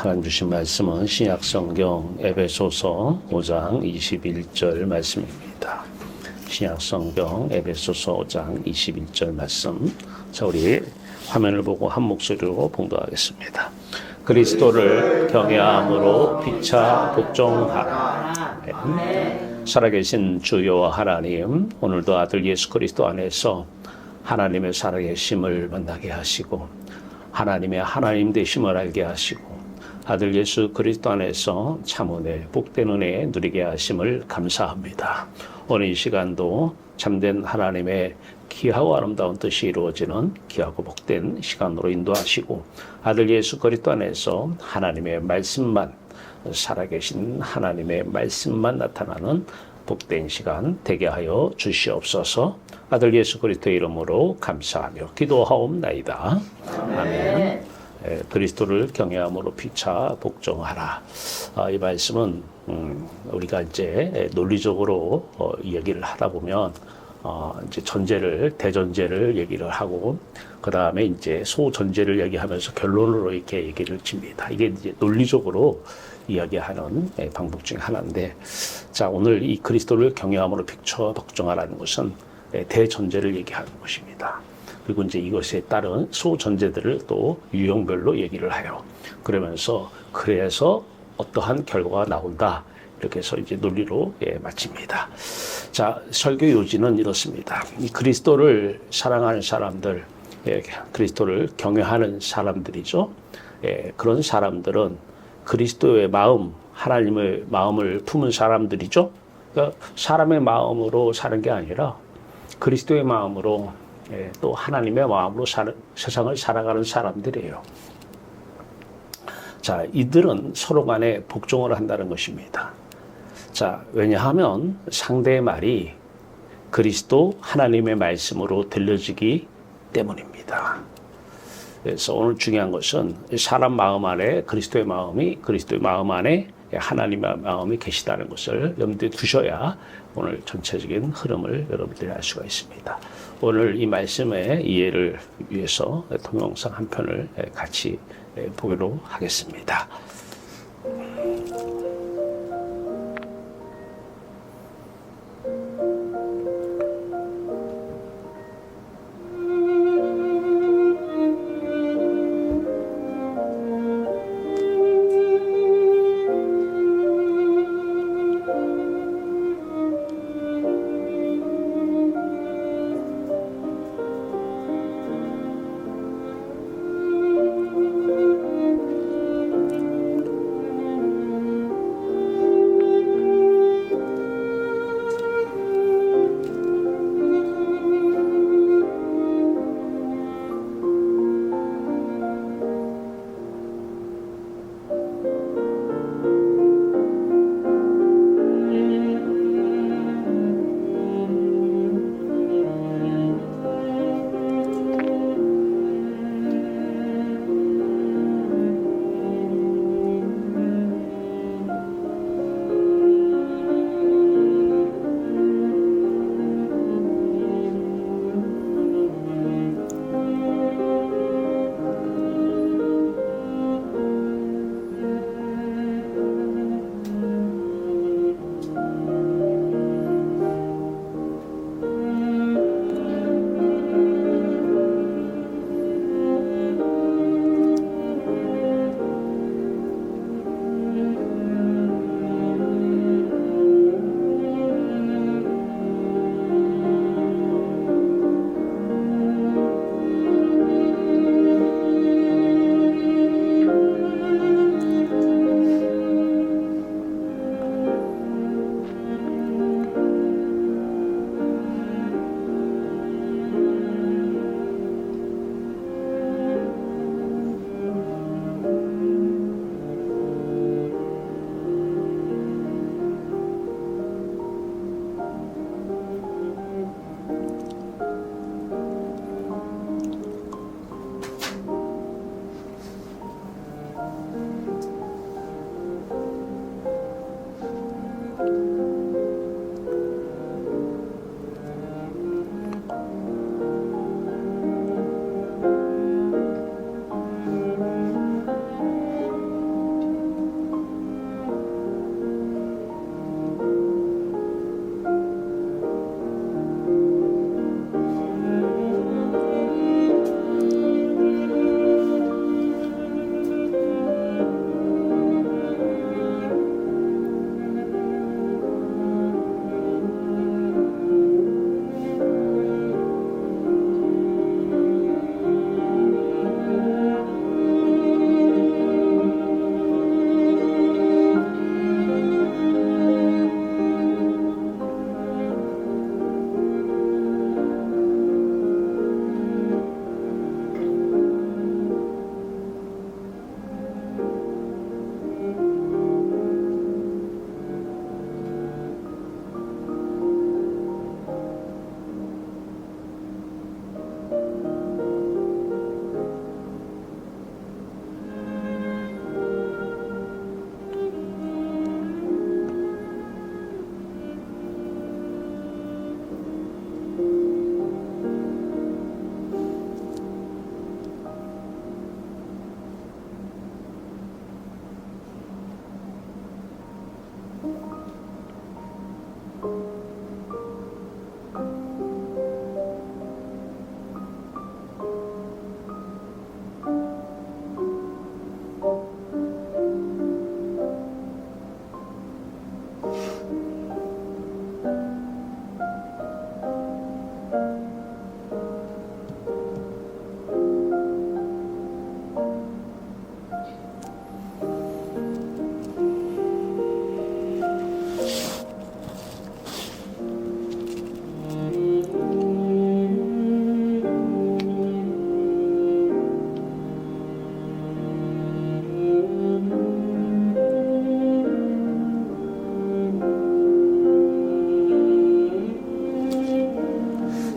하나님 주신 말씀은 신약성경 에베소서 5장 21절 말씀입니다. 신약성경 에베소서 5장 21절 말씀. 자, 우리 화면을 보고 한 목소리로 봉독하겠습니다. 그리스도를 경외함으로 피차 복종하라. 살아계신 주 여호와 하나님, 오늘도 아들 예수 그리스도 안에서 하나님의 살아계심을 만나게 하시고 하나님의 하나님 되심을 알게 하시고 아들 예수 그리스도 안에서 참은혜 복된 은혜 누리게 하심을 감사합니다. 오늘 이 시간도 참된 하나님의 귀하고 아름다운 뜻이 이루어지는 귀하고 복된 시간으로 인도하시고 아들 예수 그리스도 안에서 하나님의 말씀만 살아계신 하나님의 말씀만 나타나는 복된 시간 되게 하여 주시옵소서. 아들 예수 그리스도의 이름으로 감사하며 기도하옵나이다. 아멘. 그리스도를 경외함으로 피차 복종하라. 이 말씀은 우리가 이제 논리적으로 얘기를 하다 보면 이제 전제를 대전제를 얘기를 하고 그 다음에 이제 소전제를 얘기하면서 결론으로 이렇게 얘기를 칩니다. 이게 이제 논리적으로 이야기하는 방법 중에 하나인데, 자, 오늘 이 그리스도를 경외함으로 피차 복종하라는 것은 대전제를 얘기하는 것입니다. 그리고 이제 이것에 따른 소전제들을 또 유형별로 얘기를 해요. 그러면서 그래서 어떠한 결과가 나온다. 이렇게 해서 이제 논리로 마칩니다. 자, 설교 요지는 이렇습니다. 이 그리스도를 사랑하는 사람들, 그리스도를 경외하는 사람들이죠. 그런 사람들은 그리스도의 마음, 하나님의 마음을 품은 사람들이죠. 그러니까 사람의 마음으로 사는 게 아니라 그리스도의 마음으로 또 하나님의 마음으로 세상을 살아가는 사람들이에요. 자, 이들은 서로 간에 복종을 한다는 것입니다. 자, 왜냐하면 상대의 말이 그리스도 하나님의 말씀으로 들려지기 때문입니다. 그래서 오늘 중요한 것은 사람 마음 안에 그리스도의 마음 안에 하나님의 마음이 계시다는 것을 염두에 두셔야 오늘 전체적인 흐름을 여러분들이 알 수가 있습니다. 오늘 이 말씀의 이해를 위해서 동영상 한 편을 같이 보기로 하겠습니다.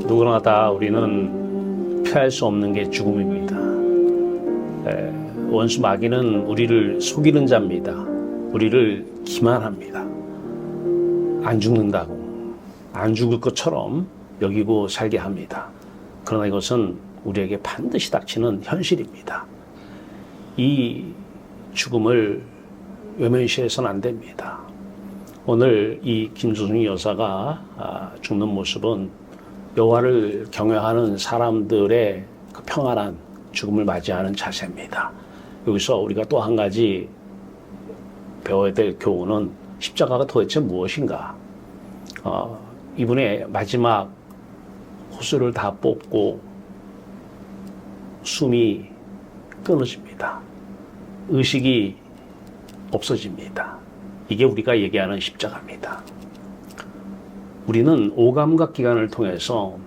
누구나 다 우리는 피할 수 없는 게 죽음입니다. 원수 마귀는 우리를 속이는 자입니다. 우리를 기만합니다. 안 죽는다고, 안 죽을 것처럼 여기고 살게 합니다. 그러나 이것은 우리에게 반드시 닥치는 현실입니다. 이 죽음을 외면시해서는 안 됩니다. 오늘 이 김수승 여사가 죽는 모습은 여호와를 경외하는 사람들의 그 평안한 죽음을 맞이하는 자세입니다. 여기서 우리가 또 한 가지 배워야 될 교훈은 십자가가 도대체 무엇인가? 이분의 마지막 호수를 다 뽑고 숨이 끊어집니다. 의식이 없어집니다. 이게 우리가 얘기하는 십자가입니다. 우리는 오감각 기관을 통해서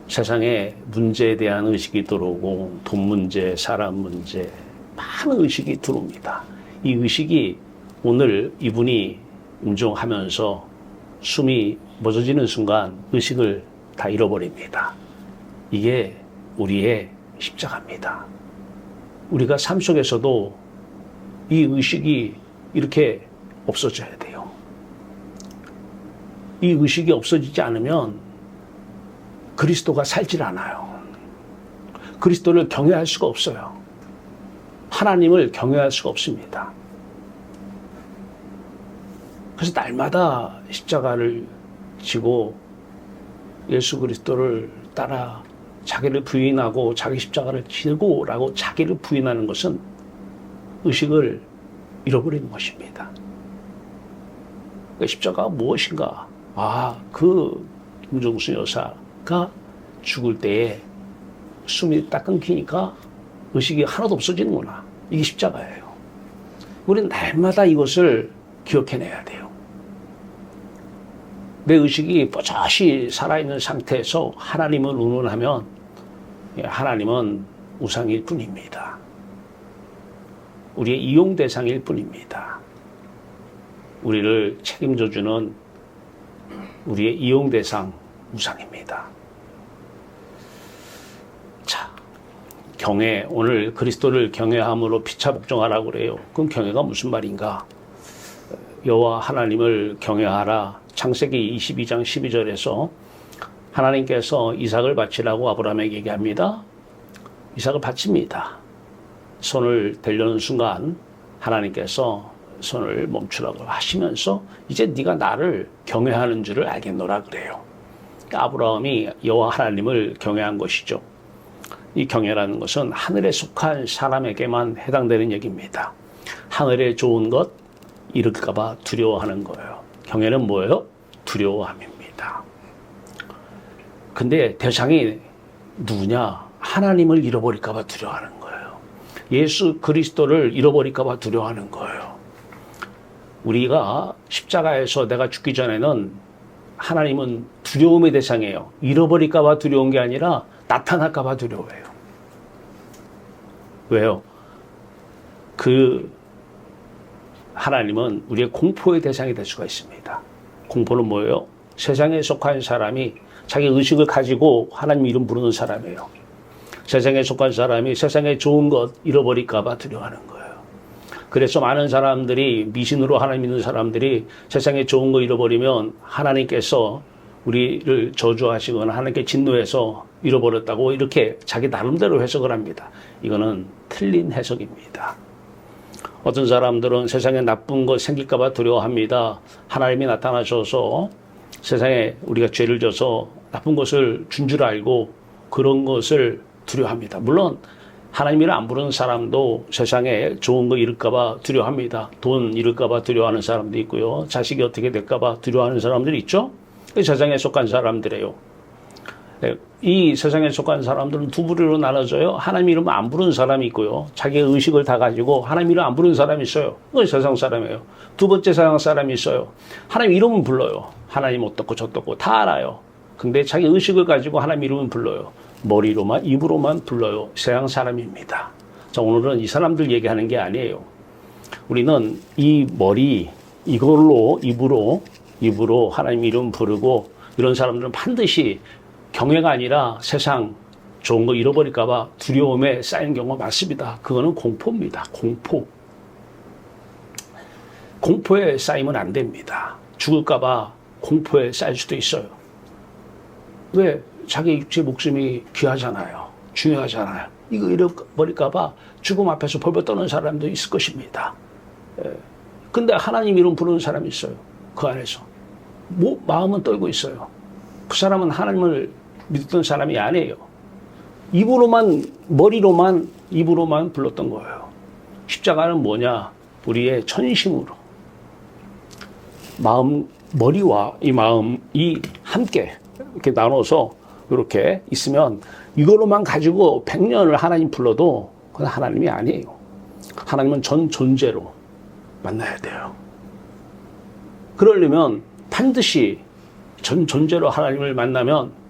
세상의 문제에 대한 의식이 들어오고 돈 문제, 사람 문제, 많은 의식이 들어옵니다. 이 의식이 오늘 이분이 임종하면서 숨이 멎어지는 순간 의식을 다 잃어버립니다. 이게 우리의 십자가입니다. 우리가 삶 속에서도 이 의식이 이렇게 없어져야 돼요. 이 의식이 없어지지 않으면 그리스도가 살질 않아요. 그리스도를 경외할 수가 없어요. 하나님을 경외할 수가 없습니다. 그래서 날마다 십자가를 지고 예수 그리스도를 따라 자기를 부인하고 자기 십자가를 지고라고 자기를 부인하는 것은 의식을 잃어버리는 것입니다. 십자가가 무엇인가? 그 김종수 여사가 죽을 때에 숨이 딱 끊기니까 의식이 하나도 없어지는구나. 이게 십자가예요. 우리는 날마다 이것을 기억해내야 돼요. 내 의식이 뽀짝이 살아있는 상태에서 하나님을 의논하면 하나님은 우상일 뿐입니다. 우리의 이용 대상일 뿐입니다. 우리를 책임져주는 우리의 이용 대상 우상입니다. 자, 경외, 오늘 그리스도를 경외함으로 피차 복종하라고 그래요. 그럼 경외가 무슨 말인가? 여호와 하나님을 경외하라. 창세기 22장 12절에서 하나님께서 이삭을 바치라고 아브라함에게 얘기합니다. 이삭을 바칩니다. 손을 대려는 순간 하나님께서 손을 멈추라고 하시면서 이제 네가 나를 경외하는 줄을 알겠노라 그래요. 아브라함이 여호와 하나님을 경외한 것이죠. 이 경외라는 것은 하늘에 속한 사람에게만 해당되는 얘기입니다. 하늘에 좋은 것 잃을까 봐 두려워하는 거예요. 경외는 뭐예요? 두려워함입니다. 근데 대상이 누구냐? 하나님을 잃어버릴까 봐 두려워하는 거예요. 예수 그리스도를 잃어버릴까 봐 두려워하는 거예요. 우리가 십자가에서 내가 죽기 전에는 하나님은 두려움의 대상이에요. 잃어버릴까 봐 두려운 게 아니라 나타날까 봐 두려워해요. 왜요? 그 하나님은 우리의 공포의 대상이 될 수가 있습니다. 공포는 뭐예요? 세상에 속한 사람이 자기 의식을 가지고 하나님 이름 부르는 사람이에요. 세상에 속한 사람이 세상에 좋은 것 잃어버릴까 봐 두려워하는 거예요. 그래서 많은 사람들이 미신으로 하나님 믿는 사람들이 세상에 좋은 거 잃어버리면 하나님께서 우리를 저주하시거나 하나님께 진노해서 잃어버렸다고 이렇게 자기 나름대로 해석을 합니다. 이거는 틀린 해석입니다. 어떤 사람들은 세상에 나쁜 것 생길까 봐 두려워합니다. 하나님이 나타나셔서 세상에 우리가 죄를 져서 나쁜 것을 준 줄 알고 그런 것을 두려워합니다. 물론 하나님을 안 부르는 사람도 세상에 좋은 거 잃을까 봐 두려워합니다. 돈 잃을까 봐 두려워하는 사람도 있고요. 자식이 어떻게 될까 봐 두려워하는 사람들이 있죠. 세상에 속한 사람들이에요. 이 세상에 속한 사람들은 두 부류로 나눠져요. 하나님 이름 안 부르는 사람이 있고요. 자기의 의식을 다 가지고 하나님 이름 안 부르는 사람이 있어요. 그건 세상 사람이에요. 두 번째 세상 사람이 있어요. 하나님 이름은 불러요. 하나님 어떻고 저떻고 다 알아요. 근데 자기 의식을 가지고 하나님 이름은 불러요. 머리로만, 입으로만 불러요. 세상 사람입니다. 자, 오늘은 이 사람들 얘기하는 게 아니에요. 우리는 이 머리, 이걸로 입으로 하나님 이름 부르고 이런 사람들은 반드시 경외가 아니라 세상 좋은 거 잃어버릴까봐 두려움에 쌓이는 경우가 많습니다. 그거는 공포입니다. 공포에 쌓이면 안 됩니다. 죽을까봐 공포에 쌓일 수도 있어요. 왜? 자기 육체 목숨이 귀하잖아요. 중요하잖아요. 이거 잃어버릴까봐 죽음 앞에서 벌벌 떠는 사람도 있을 것입니다. 근데 하나님 이름 부르는 사람이 있어요. 그 안에서. 마음은 떨고 있어요. 그 사람은 하나님을 믿던 사람이 아니에요. 입으로만 불렀던 거예요. 십자가는 뭐냐? 우리의 전심으로. 머리와 이 마음이 함께 이렇게 나눠서 이렇게 있으면 이걸로만 가지고 100년을 하나님 불러도 그건 하나님이 아니에요. 하나님은 전 존재로 만나야 돼요. 그러려면 반드시 전 존재로 하나님을 만나면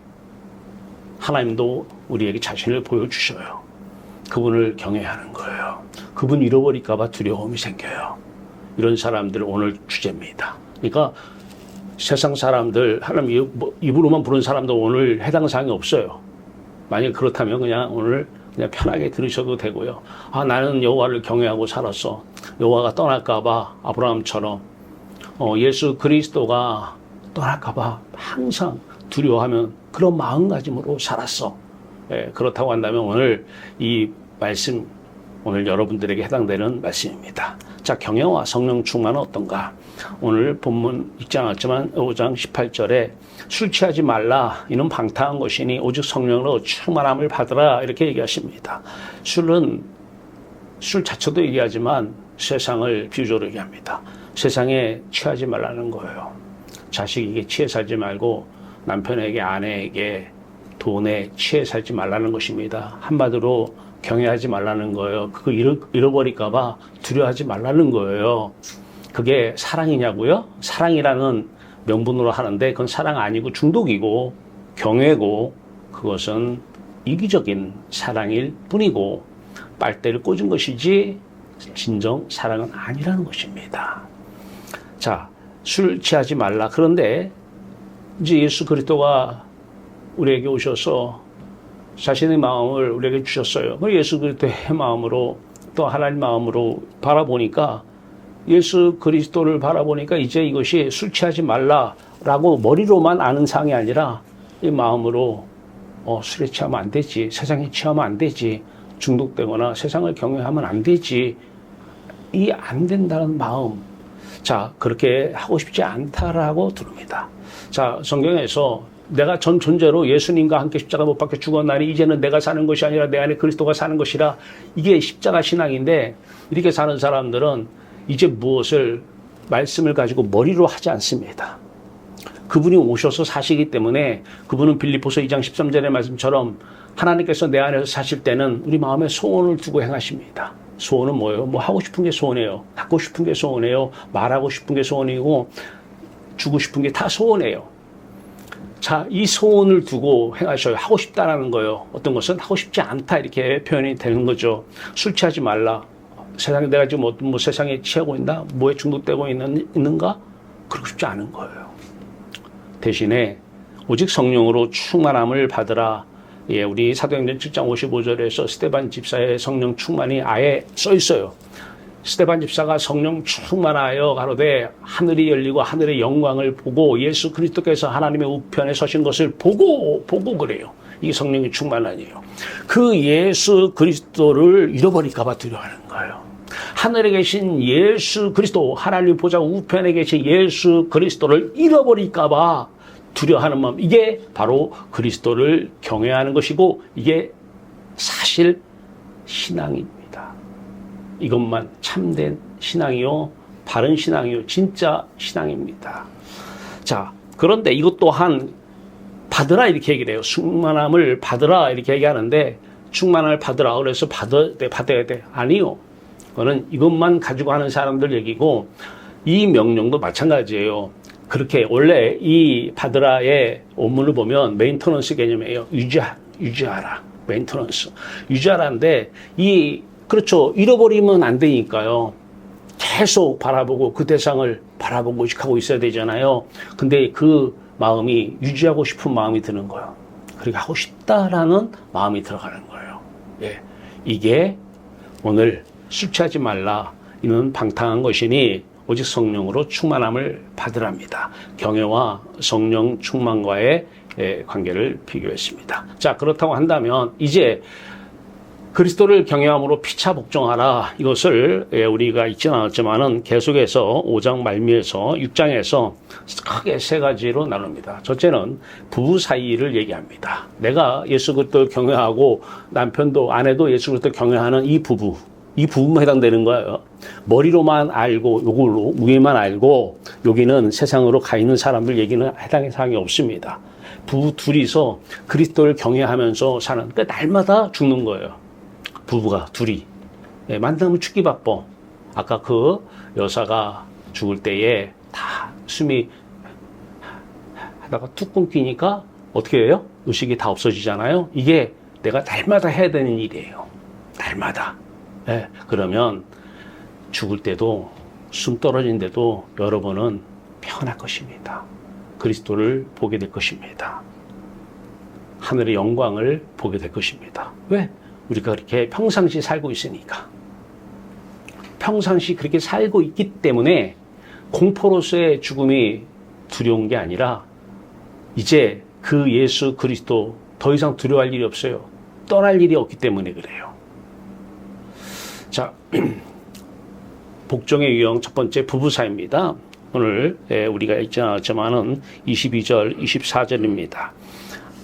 하나님도 우리에게 자신을 보여주셔요. 그분을 경외하는 거예요. 그분 잃어버릴까봐 두려움이 생겨요. 이런 사람들 오늘 주제입니다. 그러니까 세상 사람들, 하나님 입으로만 부르는 사람도 오늘 해당 사항이 없어요. 만약 그렇다면 그냥 오늘 그냥 편하게 들으셔도 되고요. 나는 여호와를 경외하고 살았어. 여호와가 떠날까봐 아브라함처럼 예수 그리스도가 떠날까봐 항상 두려워하면 그런 마음가짐으로 살았어. 그렇다고 한다면 오늘 이 말씀, 오늘 여러분들에게 해당되는 말씀입니다. 자, 경외와 성령 충만은 어떤가? 오늘 본문 읽지 않았지만 5장 18절에 술 취하지 말라. 이는 방탕한 것이니 오직 성령으로 충만함을 받으라. 이렇게 얘기하십니다. 술 자체도 얘기하지만 세상을 비유적으로 얘기합니다. 세상에 취하지 말라는 거예요. 자식에게 취해 살지 말고 남편에게, 아내에게, 돈에 취해 살지 말라는 것입니다. 한마디로 경외하지 말라는 거예요. 그거 잃어버릴까봐 두려워하지 말라는 거예요. 그게 사랑이냐고요? 사랑이라는 명분으로 하는데 그건 사랑 아니고 중독이고 경외고 그것은 이기적인 사랑일 뿐이고 빨대를 꽂은 것이지 진정 사랑은 아니라는 것입니다. 자, 술 취하지 말라. 그런데 이제 예수 그리스도가 우리에게 오셔서 자신의 마음을 우리에게 주셨어요. 예수 그리스도의 마음으로 또 하나님 마음으로 바라보니까 예수 그리스도를 바라보니까 이제 이것이 술 취하지 말라라고 머리로만 아는 사항이 아니라 이 마음으로 술에 취하면 안 되지. 세상에 취하면 안 되지. 중독되거나 세상을 경외하면 안 되지. 이 안 된다는 마음. 자, 그렇게 하고 싶지 않다라고 들읍니다. 자, 성경에서 내가 전 존재로 예수님과 함께 십자가 못 박혀 죽었나니 이제는 내가 사는 것이 아니라 내 안에 그리스도가 사는 것이라. 이게 십자가 신앙인데 이렇게 사는 사람들은 이제 무엇을 말씀을 가지고 머리로 하지 않습니다. 그분이 오셔서 사시기 때문에 그분은 빌립보서 2장 13절의 말씀처럼 하나님께서 내 안에서 사실 때는 우리 마음에 소원을 두고 행하십니다. 소원은 뭐예요? 뭐 하고 싶은 게 소원이에요. 갖고 싶은 게 소원이에요. 말하고 싶은 게 소원이고 주고 싶은 게 다 소원이에요. 자, 이 소원을 두고 행하셔요. 하고 싶다라는 거예요. 어떤 것은 하고 싶지 않다 이렇게 표현이 되는 거죠. 술 취하지 말라. 세상에 내가 지금 어떤 세상에 취하고 있나? 뭐에 중독되고 있는가? 그러고 싶지 않은 거예요. 대신에 오직 성령으로 충만함을 받으라. 예, 우리 사도행전 7장 55절에서 스데반 집사의 성령 충만이 아예 써 있어요. 스데반 집사가 성령 충만하여 가로되 하늘이 열리고 하늘의 영광을 보고 예수 그리스도께서 하나님의 우편에 서신 것을 보고 그래요. 이게 성령이 충만하니에요. 그 예수 그리스도를 잃어버릴까 봐 두려워하는 거예요. 하늘에 계신 예수 그리스도, 하나님 보좌 우편에 계신 예수 그리스도를 잃어버릴까 봐 두려워하는 마음. 이게 바로 그리스도를 경외하는 것이고 이게 사실 신앙입니다. 이것만 참된 신앙이요, 바른 신앙이요, 진짜 신앙입니다. 자, 그런데 이것 또한 받으라 이렇게 얘기를 해요. 충만함을 받으라 이렇게 얘기하는데 충만함을 받으라 그래서 받아야 돼. 아니요. 그거는 이것만 가지고 하는 사람들 얘기고 이 명령도 마찬가지예요. 그렇게 원래 이 받으라의 원문을 보면 메인터넌스 개념이에요. 유지하라. 메인터넌스. 유지하라인데 그렇죠. 잃어버리면 안 되니까요. 계속 바라보고 그 대상을 바라보고 의식하고 있어야 되잖아요. 근데 그 마음이 유지하고 싶은 마음이 드는 거예요. 그렇게 하고 싶다라는 마음이 들어가는 거예요. 예. 이게 오늘 술 취하지 말라. 이는 방탕한 것이니 오직 성령으로 충만함을 받으랍니다. 경외와 성령 충만과의 관계를 비교했습니다. 자, 그렇다고 한다면 이제 그리스도를 경외함으로 피차 복종하라. 이것을 우리가 읽지는 않았지만은 계속해서 5장 말미에서 6장에서 크게 세 가지로 나눕니다. 첫째는 부부 사이를 얘기합니다. 내가 예수 그리스도를 경외하고 남편도 아내도 예수 그리스도를 경외하는 이 부부만 해당되는 거예요. 머리로만 알고 요걸로 위에만 알고 여기는 세상으로 가 있는 사람들 얘기는 해당의 사항이 없습니다. 부부 둘이서 그리스도를 경외하면서 사는, 그러니까 날마다 죽는 거예요. 부부가 둘이. 만나면 죽기 바빠. 아까 그 여사가 죽을 때에 다 숨이 하다가 툭 끊기니까 어떻게 해요? 의식이 다 없어지잖아요. 이게 내가 날마다 해야 되는 일이에요. 날마다. 그러면 죽을 때도 숨 떨어진데도 여러분은 평안할 것입니다. 그리스도를 보게 될 것입니다. 하늘의 영광을 보게 될 것입니다. 왜? 우리가 그렇게 평상시 살고 있으니까. 평상시 그렇게 살고 있기 때문에 공포로서의 죽음이 두려운 게 아니라 이제 그 예수 그리스도 더 이상 두려워할 일이 없어요. 떠날 일이 없기 때문에 그래요. 자, 복종의 유형 첫 번째 부부사입니다. 오늘 우리가 읽지 않았지만은 22절, 24절입니다.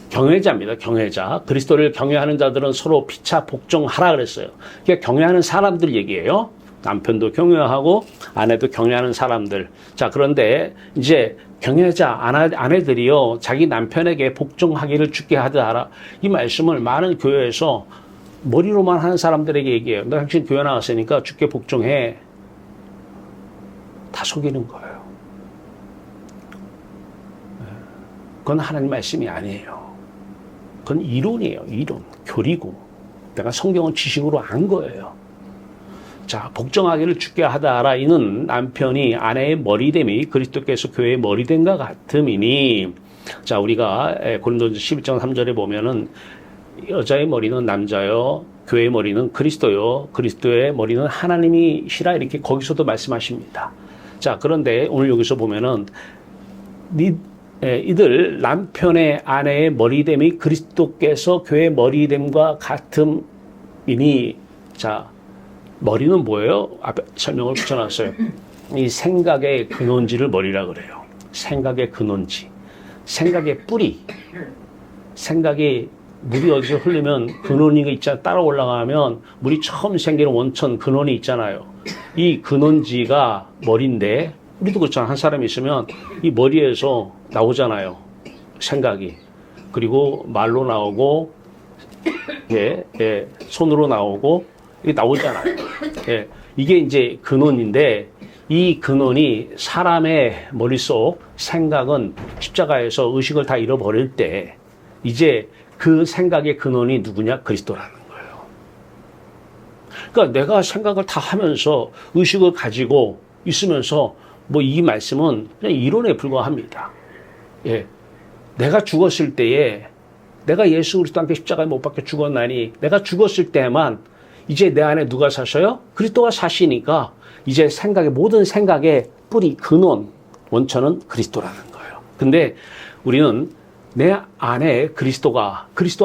경외자입니다. 경외자. 그리스도를 경외하는 자들은 서로 피차 복종하라 그랬어요. 그러니까 경외하는 사람들 얘기예요. 남편도 경외하고 아내도 경외하는 사람들. 자, 그런데 이제 경외자 아내들이요, 자기 남편에게 복종하기를 주께 하더라. 이 말씀을 많은 교회에서 머리로만 하는 사람들에게 얘기해요. 너 당신 교회 나왔으니까 주께 복종해. 다 속이는 거예요. 그건 하나님 말씀이 아니에요. 그건 이론이에요. 이론. 교리고. 내가 성경은 지식으로 안 거예요. 자, 복종하기를 주께 하다라. 이는 남편이 아내의 머리됨이 그리스도께서 교회의 머리됨과 같음이니. 자, 우리가 고린도전서 11장 3절에 보면은 여자의 머리는 남자요, 교회의 머리는 그리스도요, 그리스도의 머리는 하나님이시라. 이렇게 거기서도 말씀하십니다. 자, 그런데 오늘 여기서 보면은 이들 남편의 아내의 머리됨이 그리스도께서 교회의 머리됨과 같음이니. 자, 머리는 뭐예요? 앞에 설명을 붙여놨어요. 이 생각의 근원지를 머리라 그래요. 생각의 근원지, 생각의 뿌리. 생각이 물이 어디서 흐르면 근원이 있잖아. 따라 올라가면 물이 처음 생기는 원천 근원이 있잖아요. 이 근원지가 머리인데, 우리도 그렇잖아. 한 사람이 있으면 이 머리에서 나오잖아요. 생각이. 그리고 말로 나오고, 손으로 나오고, 이게 나오잖아요. 이게 이제 근원인데, 이 근원이 사람의 머릿속 생각은 십자가에서 의식을 다 잃어버릴 때, 이제 그 생각의 근원이 누구냐? 그리스도라는 거예요. 그러니까 내가 생각을 다 하면서 의식을 가지고 있으면서 뭐 이 말씀은 그냥 이론에 불과합니다. 내가 죽었을 때에 내가 예수 그리스도 함께 십자가에 못 박혀 죽었나니 내가 죽었을 때만 이제 내 안에 누가 사셔요? 그리스도가 사시니까 이제 모든 생각의 뿌리, 근원, 원천은 그리스도라는 거예요. 근데 우리는 내 안에 그리스도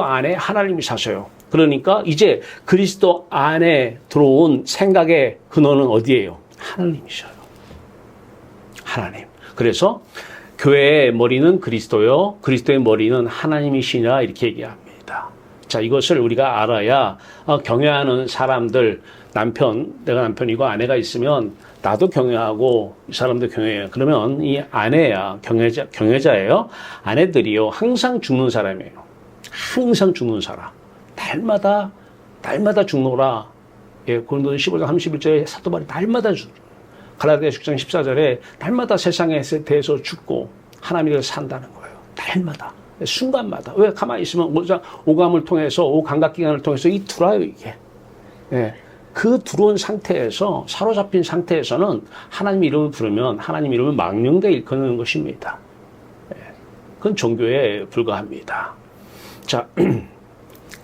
안에 하나님이 사셔요. 그러니까 이제 그리스도 안에 들어온 생각의 근원은 어디예요? 하나님이셔요. 하나님. 그래서 교회의 머리는 그리스도요, 그리스도의 머리는 하나님이시니라. 이렇게 얘기합니다. 자, 이것을 우리가 알아야 경외하는 사람들, 내가 남편이고 아내가 있으면 나도 경외하고 이 사람도 경외해요. 그러면 이 아내야 경외자예요. 아내들이요, 항상 죽는 사람이에요. 항상 죽는 사람. 날마다 죽노라. 고린도전 15장 31절에 사도 바울이 날마다 갈라디아 6장 14절에 날마다 세상에 대해서 죽고 하나님에 대해서 산다는 거예요. 날마다. 순간마다. 왜? 가만히 있으면 오감을 통해서, 오감각기관을 통해서 이 들어와요, 이게. 그 들어온 상태에서, 사로잡힌 상태에서는 하나님 이름을 부르면 하나님 이름을 망령되게 일컫는 것입니다. 그건 종교에 불과합니다. 자,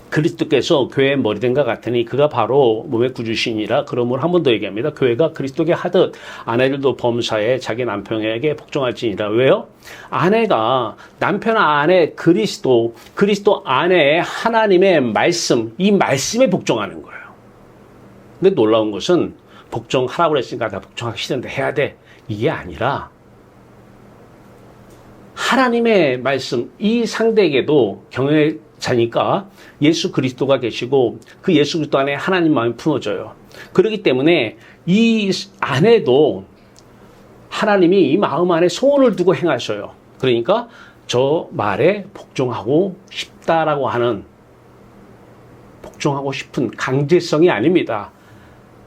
그리스도께서 교회의 머리된과 같으니 그가 바로 몸의 구주시니라. 그러므로 한 번 더 얘기합니다. 교회가 그리스도께 하듯 아내들도 범사에 자기 남편에게 복종할지니라. 왜요? 아내가 남편 안에 그리스도 안에 하나님의 말씀, 이 말씀에 복종하는 거예요. 근데 놀라운 것은 복종하라고 그랬으니까 다 복종하기 싫은데 해야 돼. 이게 아니라 하나님의 말씀, 이 상대에게도 경외자니까 예수 그리스도가 계시고 그 예수 그리스도 안에 하나님 마음이 품어져요. 그렇기 때문에 이 아내도 하나님이 이 마음 안에 소원을 두고 행하셔요. 그러니까 저 말에 복종하고 싶다라고 하는, 복종하고 싶은 강제성이 아닙니다.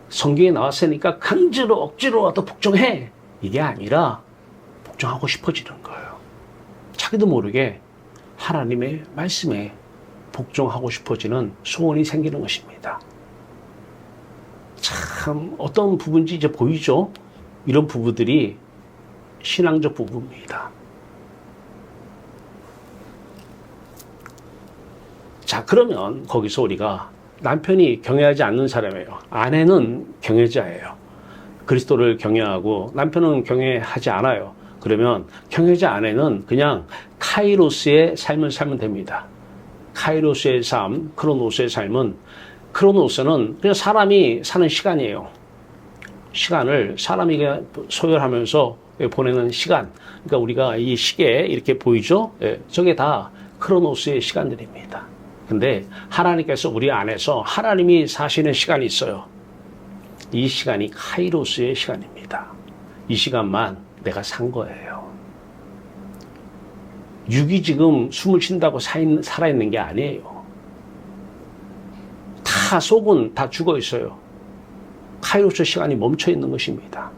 성경에 나왔으니까 강제로 억지로라도 복종해. 이게 아니라 복종하고 싶어지는 거예요. 자기도 모르게 하나님의 말씀에 복종하고 싶어지는 소원이 생기는 것입니다. 참 어떤 부분인지 이제 보이죠? 이런 부부들이 신앙적 부부입니다. 자, 그러면 거기서 우리가 남편이 경외하지 않는 사람이에요. 아내는 경외자예요. 그리스도를 경외하고 남편은 경외하지 않아요. 그러면 경외자 아내는 그냥 카이로스의 삶을 살면 됩니다. 카이로스의 삶, 크로노스의 삶은, 크로노스는 그냥 사람이 사는 시간이에요. 시간을 사람이 소멸하면서 보내는 시간. 그러니까 우리가 이 시계 이렇게 보이죠? 예, 저게 다 크로노스의 시간들입니다. 근데 하나님께서 우리 안에서 하나님이 사시는 시간이 있어요. 이 시간이 카이로스의 시간입니다. 이 시간만 내가 산 거예요. 육이 지금 숨을 쉰다고 살아있는 게 아니에요. 다 속은 다 죽어 있어요. 카이로스 시간이 멈춰 있는 것입니다.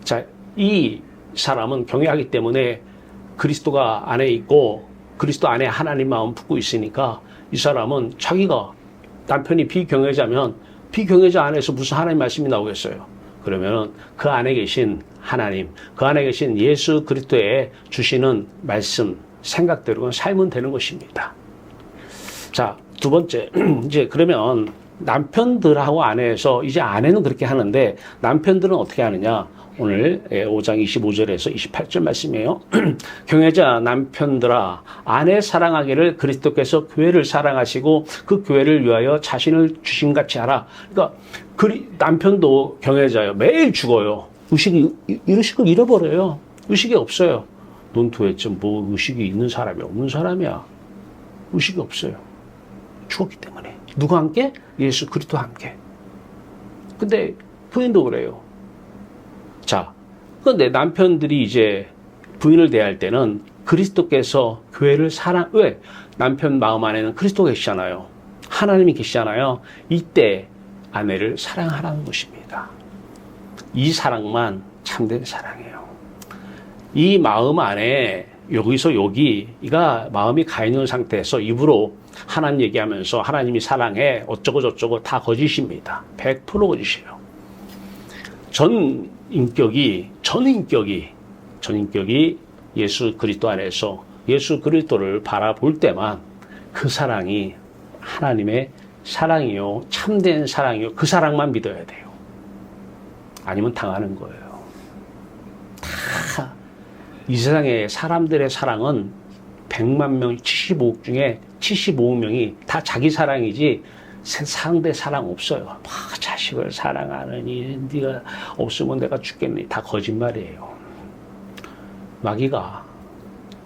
자, 이 사람은 경외하기 때문에 그리스도가 안에 있고 그리스도 안에 하나님 마음 품고 있으니까 이 사람은 자기가 남편이 비경외자면 비경외자 안에서 무슨 하나님 말씀이 나오겠어요? 그러면 그 안에 계신 하나님, 그 안에 계신 예수 그리스도의 주시는 말씀, 생각대로 살면 되는 것입니다. 자, 두 번째, 이제 그러면 남편들하고 아내에서 이제 아내는 그렇게 하는데 남편들은 어떻게 하느냐? 오늘 5장 25절에서 28절 말씀이에요. 경외자 남편들아, 아내 사랑하기를 그리스도께서 교회를 사랑하시고 그 교회를 위하여 자신을 주심같이 하라. 그러니까 남편도 경외자예요. 매일 죽어요. 의식을 잃어버려요. 의식이 없어요. 넌 도대체 뭐 의식이 있는 사람이 없는 사람이야. 의식이 없어요. 죽었기 때문에. 누가 함께? 예수 그리스도와 함께. 근데 부인도 그래요. 자, 그런데 남편들이 이제 부인을 대할 때는 그리스도께서 교회를 왜? 남편 마음 안에는 그리스도가 계시잖아요. 하나님이 계시잖아요. 이때 아내를 사랑하라는 것입니다. 이 사랑만 참된 사랑이에요. 이 마음 안에 여기서 여기가 마음이 가 있는 상태에서 입으로 하나님 얘기하면서 하나님이 사랑해 어쩌고 저쩌고 다 거짓입니다. 100% 거짓이에요. 전 인격이 예수 그리스도 안에서 예수 그리스도를 바라볼 때만 그 사랑이 하나님의 사랑이요, 참된 사랑이요, 그 사랑만 믿어야 돼요. 아니면 당하는 거예요. 다 이 세상의 사람들의 사랑은 100만 명, 75억 중에 75억 명이 다 자기 사랑이지 상대 사랑 없어요. 막 자식을 사랑하느니 네가 없으면 내가 죽겠니. 다 거짓말이에요. 마귀가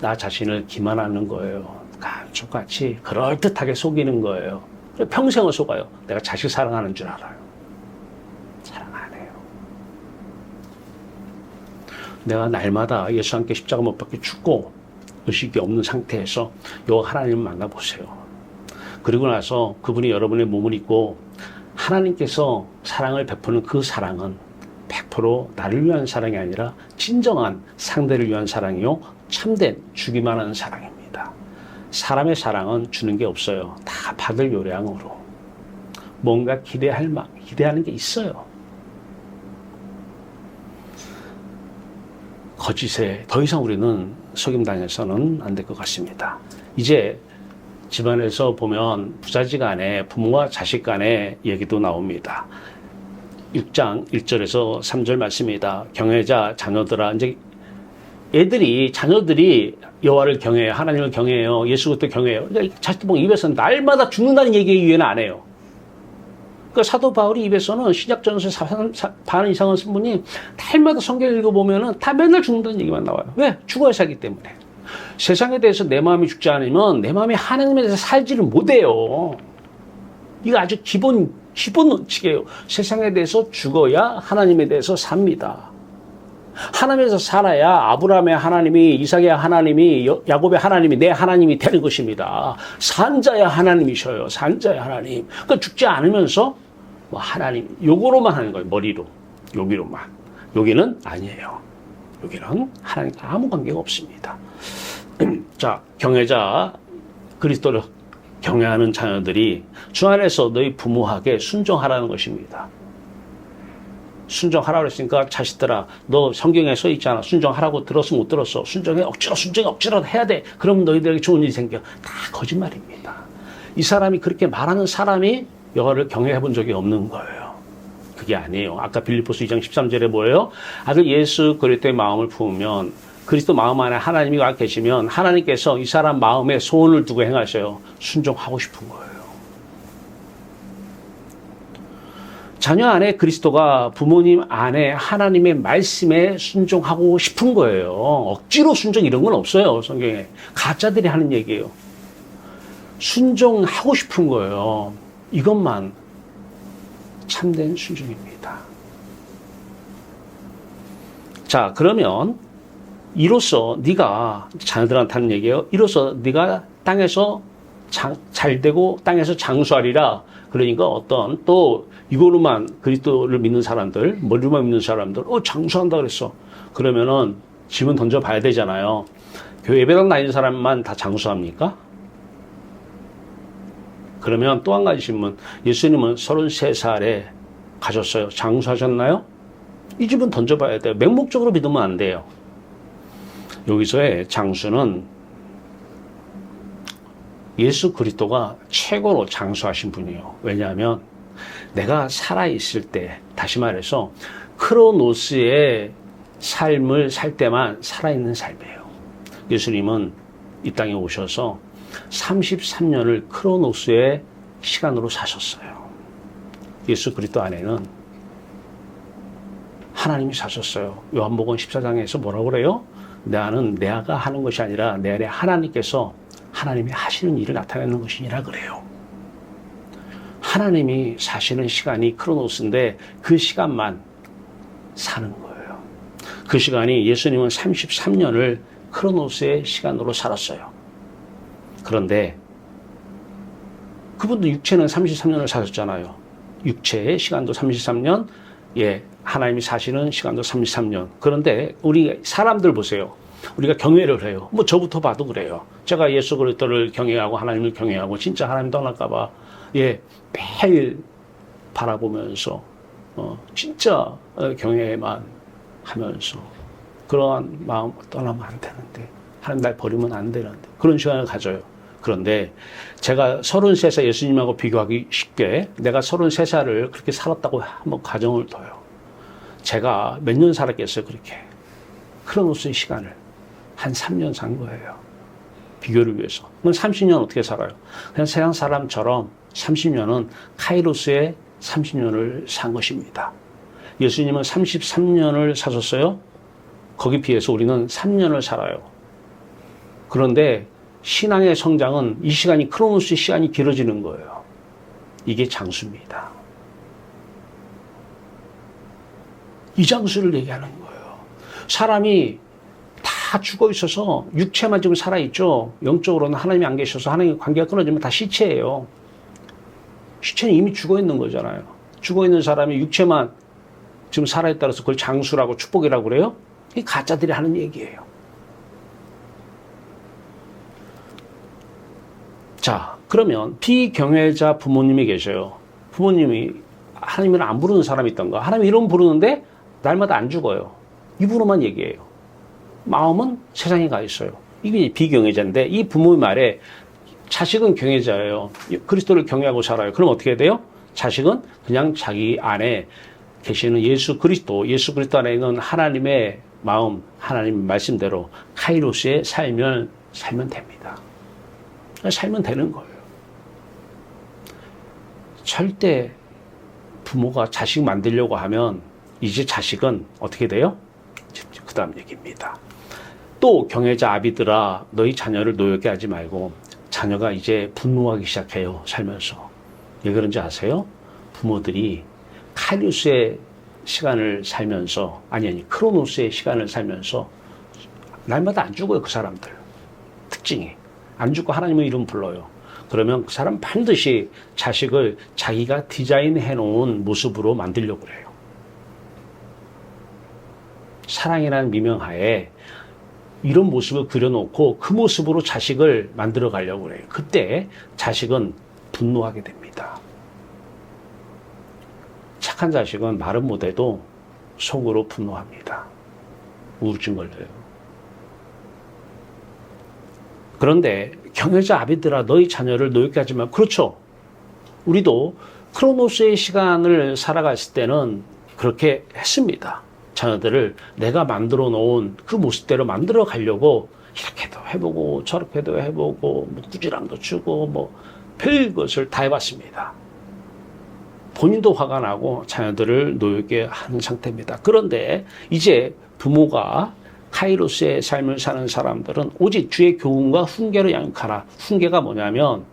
나 자신을 기만하는 거예요. 감쪽같이 그럴듯하게 속이는 거예요. 평생을 속아요. 내가 자식 사랑하는 줄 알아요. 사랑 안 해요. 내가 날마다 예수와 함께 십자가 못 박혀 죽고 의식이 없는 상태에서 요 하나님을 만나보세요. 그리고 나서 그분이 여러분의 몸을 입고 하나님께서 사랑을 베푸는 그 사랑은 100% 나를 위한 사랑이 아니라 진정한 상대를 위한 사랑이요, 참된 주기만 하는 사랑입니다. 사람의 사랑은 주는 게 없어요. 다 받을 요량으로. 뭔가 기대하는 게 있어요. 거짓에 더 이상 우리는 속임당해서는 안 될 것 같습니다. 이제 집안에서 보면 부자지간에 부모와 자식 간의 얘기도 나옵니다. 6장 1절에서 3절 말씀입니다. 경외자 자녀들아, 이제 자녀들이 여호와를 경외해요. 하나님을 경외해요. 예수 그리스도 경외해요. 그러니까 자식들 보면 입에서 날마다 죽는다는 얘기 이외에는 안 해요. 그러니까 사도 바울이 입에서는 신약전서 반 이상의 신분이 날마다 성경 읽어보면은 다 맨날 죽는다는 얘기만 나와요. 왜? 죽어야 살기 때문에. 세상에 대해서 내 마음이 죽지 않으면 내 마음이 하나님에 대해서 살지를 못해요. 이거 아주 기본 원칙이에요. 세상에 대해서 죽어야 하나님에 대해서 삽니다. 하나님에서 살아야 아브라함의 하나님이, 이삭의 하나님이, 야곱의 하나님이 내 하나님이 되는 것입니다. 산자야 하나님이셔요. 산자야 하나님. 그러니까 죽지 않으면서 뭐 하나님 요거로만 하는 거예요. 머리로. 여기로만. 여기는 아니에요. 여기는 하나님과 아무 관계가 없습니다. 자, 경외자 그리스도를 경외하는 자녀들이 주 안에서 너희 부모에게 순종하라는 것입니다. 순종하라고 했으니까 자식들아, 너 성경에 써 있잖아. 순종하라고 들었어 못 들었어? 억지로 해야 돼. 그러면 너희들에게 좋은 일이 생겨. 다 거짓말입니다. 이 사람이 그렇게 말하는 사람이 여호와를 경외해 본 적이 없는 거예요. 그게 아니에요. 아까 빌립보서 2장 13절에 뭐예요? 아들 예수 그리스도의 마음을 품으면, 그리스도 마음 안에 하나님이 와 계시면 하나님께서 이 사람 마음에 소원을 두고 행하셔요. 순종하고 싶은 거예요. 자녀 안에 그리스도가 부모님 안에 하나님의 말씀에 순종하고 싶은 거예요. 억지로 순종 이런 건 없어요. 성경에. 가짜들이 하는 얘기예요. 순종하고 싶은 거예요. 이것만 참된 순종입니다. 자, 그러면 이로써 네가, 자녀들한테 하는 얘기예요. 이로써 네가 땅에서 잘 되고 땅에서 장수하리라. 그러니까 어떤 또 이거로만 그리스도를 믿는 사람들, 머리로만 믿는 사람들, 장수한다 그랬어. 그러면은 질문 던져봐야 되잖아요. 교회 예배당 다니는 사람만 다 장수합니까? 그러면 또 한 가지 질문. 예수님은 33살에 가셨어요. 장수하셨나요? 이 질문 던져봐야 돼요. 맹목적으로 믿으면 안 돼요. 여기서의 장수는 예수 그리스도가 최고로 장수하신 분이에요. 왜냐하면 내가 살아있을 때, 다시 말해서 크로노스의 삶을 살 때만 살아있는 삶이에요. 예수님은 이 땅에 오셔서 33년을 크로노스의 시간으로 사셨어요. 예수 그리스도 안에는 하나님이 사셨어요. 요한복음 14장에서 뭐라고 그래요? 내 안은 내가 하는 것이 아니라 내 안에 하나님께서 하나님이 하시는 일을 나타내는 것이니라 그래요. 하나님이 사시는 시간이 크로노스인데 그 시간만 사는 거예요. 그 시간이 예수님은 33년을 크로노스의 시간으로 살았어요. 그런데 그분도 육체는 33년을 사셨잖아요. 육체의 시간도 33년, 하나님이 사시는 시간도 33년. 그런데 우리 사람들 보세요. 우리가 경외를 해요. 뭐 저부터 봐도 그래요. 제가 예수 그리스도를 경외하고 하나님을 경외하고 진짜 하나님 떠날까 봐 매일 바라보면서 진짜 경외만 하면서 그러한 마음 떠나면 안 되는데, 하나님 날 버리면 안 되는데 그런 시간을 가져요. 그런데 제가 33살 예수님하고 비교하기 쉽게 내가 33살을 그렇게 살았다고 한번 가정을 둬요. 제가 몇 년 살았겠어요, 그렇게. 크로노스의 시간을 한 3년 산 거예요. 비교를 위해서. 그럼 30년 어떻게 살아요? 그냥 세상 사람처럼 30년은 카이로스의 30년을 산 것입니다. 예수님은 33년을 사셨어요. 거기 비해서 우리는 3년을 살아요. 그런데 신앙의 성장은 이 시간이, 크로노스의 시간이 길어지는 거예요. 이게 장수입니다. 이 장수를 얘기하는 거예요. 사람이 다 죽어 있어서 육체만 지금 살아있죠. 영적으로는 하나님이 안 계셔서 하나님과 관계가 끊어지면 다 시체예요. 시체는 이미 죽어 있는 거잖아요. 죽어 있는 사람이 육체만 지금 살아있다 그래서 그걸 장수라고 축복이라고 그래요? 이게 가짜들이 하는 얘기예요. 자, 그러면 비경외자 부모님이 계셔요. 부모님이 하나님을 안 부르는 사람이 있던가. 하나님 이름 부르는데 날마다 안 죽어요. 입으로만 얘기해요. 마음은 세상에 가 있어요. 이게 비경외자인데 이 부모의 말에 자식은 경외자예요. 그리스도를 경외하고 살아요. 그럼 어떻게 돼요? 자식은 그냥 자기 안에 계시는 예수 그리스도 안에 있는 하나님의 마음, 하나님 말씀대로 카이로스의 살면 됩니다. 살면 되는 거예요. 절대 부모가 자식 만들려고 하면 이제 자식은 어떻게 돼요? 그 다음 얘기입니다. 또 경외자 아비들아 너희 자녀를 노엽게 하지 말고 자녀가 이제 분노하기 시작해요. 살면서. 왜 그런지 아세요? 부모들이 카이로스의 시간을 살면서 크로노스의 시간을 살면서 날마다 안 죽어요. 그 사람들. 특징이. 안 죽고 하나님의 이름 불러요. 그러면 그 사람 반드시 자식을 자기가 디자인해 놓은 모습으로 만들려고 그래요. 사랑이라는 미명하에 이런 모습을 그려놓고 그 모습으로 자식을 만들어 가려고 그래요. 그때 자식은 분노하게 됩니다. 착한 자식은 말은 못해도 속으로 분노합니다. 우울증 걸려요. 그런데 경외자 아비들아 너희 자녀를 노엽게 하지 마. 그렇죠. 우리도 크로노스의 시간을 살아갔을 때는 그렇게 했습니다. 자녀들을 내가 만들어 놓은 그 모습대로 만들어 가려고 이렇게도 해보고 저렇게도 해보고 뭐 꾸지람도 주고 뭐 별것을 다 해봤습니다. 본인도 화가 나고 자녀들을 노엽게 하는 상태입니다. 그런데 이제 부모가 카이로스의 삶을 사는 사람들은 오직 주의 교훈과 훈계를 양육하라. 훈계가 뭐냐면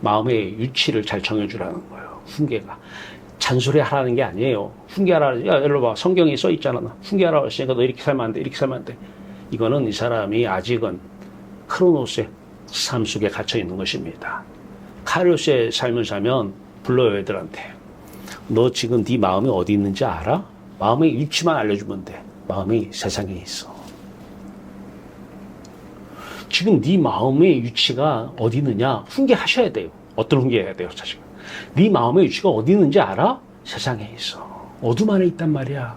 마음의 유치를 잘 정해주라는 거예요. 훈계가. 잔소리 하라는 게 아니에요. 훈계하라. 야, 일로 봐. 성경에 써 있잖아. 훈계하라고 했으니까 너 이렇게 살면 안 돼. 이렇게 살면 안 돼. 이거는 이 사람이 아직은 크로노스의 삶 속에 갇혀 있는 것입니다. 카이로스의 삶을 살면 불러요, 애들한테. 너 지금 네 마음이 어디 있는지 알아? 마음의 위치만 알려주면 돼. 마음이 세상에 있어. 지금 네 마음의 위치가 어디 있느냐? 훈계하셔야 돼요. 어떤 훈계해야 돼요, 사실. 네 마음의 위치가 어디 있는지 알아? 세상에 있어. 어둠 안에 있단 말이야.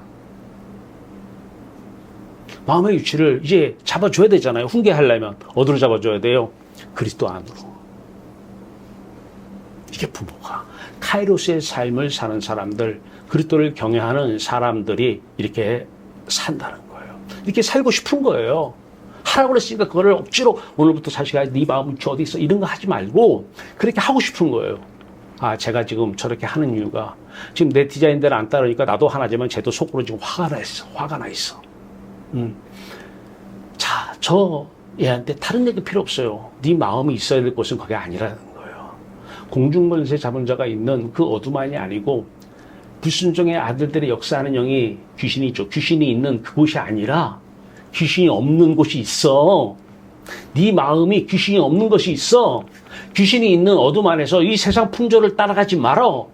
마음의 위치를 이제 잡아줘야 되잖아요. 훈계하려면 어디로 잡아줘야 돼요? 그리스도 안으로. 이게 부모가 카이로스의 삶을 사는 사람들, 그리스도를 경외하는 사람들이 이렇게 산다는 거예요. 이렇게 살고 싶은 거예요. 하라고 그랬으니까 그거를 억지로 오늘부터 자식아 네 마음 위치 어디 있어 이런 거 하지 말고 그렇게 하고 싶은 거예요. 아, 제가 지금 저렇게 하는 이유가 지금 내 디자인대로 안 따르니까 나도 하나지만 쟤도 속으로 지금 화가 나 있어. 자, 저 얘한테 다른 얘기 필요 없어요. 네 마음이 있어야 될 곳은 거기 아니라는 거예요. 공중권세 잡은 자가 있는 그 어둠 안이 아니고 불순종의 아들들의 역사하는 영이 귀신이 있죠. 귀신이 있는 그곳이 아니라 귀신이 없는 곳이 있어. 네 마음이 귀신이 없는 것이 있어. 귀신이 있는 어둠 안에서 이 세상 풍조를 따라가지 말아.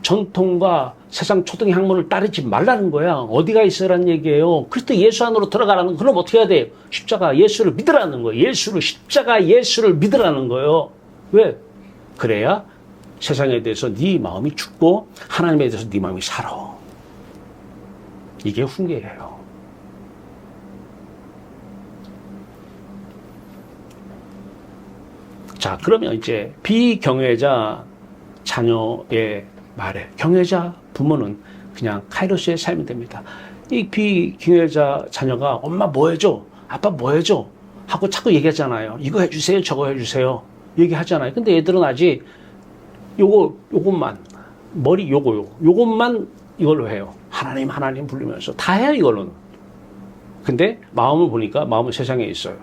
전통과 세상 초등 학문을 따르지 말라는 거야. 어디가 있으라는 얘기예요. 그리스도 예수 안으로 들어가라는 거. 그럼 어떻게 해야 돼요? 십자가 예수를 믿으라는 거예요. 십자가 예수를 믿으라는 거예요. 왜? 그래야 세상에 대해서 네 마음이 죽고 하나님에 대해서 네 마음이 살아. 이게 훈계예요. 자, 그러면 이제 비경외자 자녀의 말에 경외자 부모는 그냥 카이로스에 살면 됩니다. 이 비경외자 자녀가 엄마 뭐 해줘? 아빠 뭐 해줘? 하고 자꾸 얘기하잖아요. 이거 해주세요, 저거 해주세요. 얘기하잖아요. 근데 얘들은 아직 요것만 요것만 이걸로 해요. 하나님 부르면서 다 해요, 이걸로는. 근데 마음을 보니까 마음은 세상에 있어요.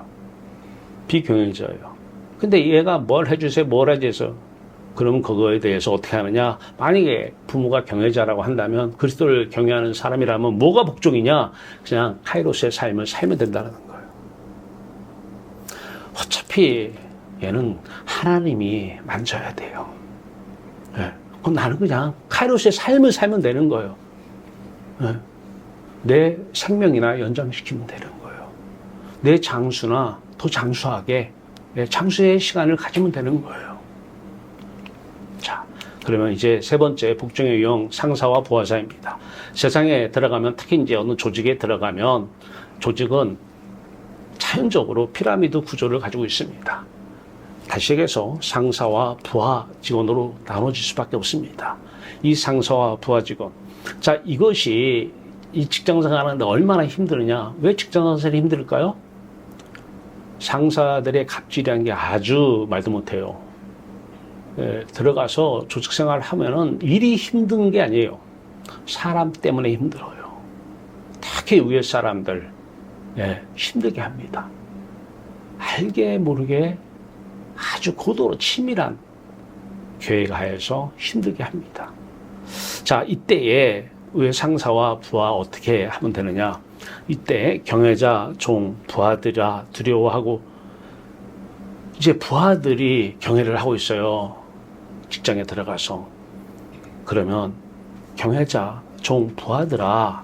비경외자예요. 근데 얘가 뭘 해주세요, 뭘 해주세요. 그러면 그거에 대해서 어떻게 하느냐? 만약에 부모가 경외자라고 한다면 그리스도를 경외하는 사람이라면 뭐가 복종이냐? 그냥 카이로스의 삶을 살면 된다는 거예요. 어차피 얘는 하나님이 만져야 돼요. 네. 그럼 나는 그냥 카이로스의 삶을 살면 되는 거예요. 네. 내 생명이나 연장시키면 되는 거예요. 내 장수나 더 장수하게 장수의 시간을 가지면 되는 거예요. 자, 그러면 이제 세 번째 복종의 유형 상사와 부하 사이입니다. 세상에 들어가면 특히 이제 어느 조직에 들어가면 조직은 자연적으로 피라미드 구조를 가지고 있습니다. 다시 얘기해서 상사와 부하 직원으로 나눠질 수밖에 없습니다. 이 상사와 부하 직원. 자, 이것이 이 직장생활 하는데 얼마나 힘드느냐. 왜 직장생활이 힘들까요? 상사들의 갑질이라는 게 아주 말도 못해요. 예, 들어가서 조직생활을 하면은 일이 힘든 게 아니에요. 사람 때문에 힘들어요. 특히 위에 사람들, 예, 힘들게 합니다. 알게 모르게 아주 고도로 치밀한 계획 하에서 힘들게 합니다. 자, 이때에 왜 상사와 부하 어떻게 하면 되느냐? 이때 경외자, 종, 부하들아 두려워하고 이제 부하들이 경외를 하고 있어요. 직장에 들어가서. 그러면 경외자, 종, 부하들아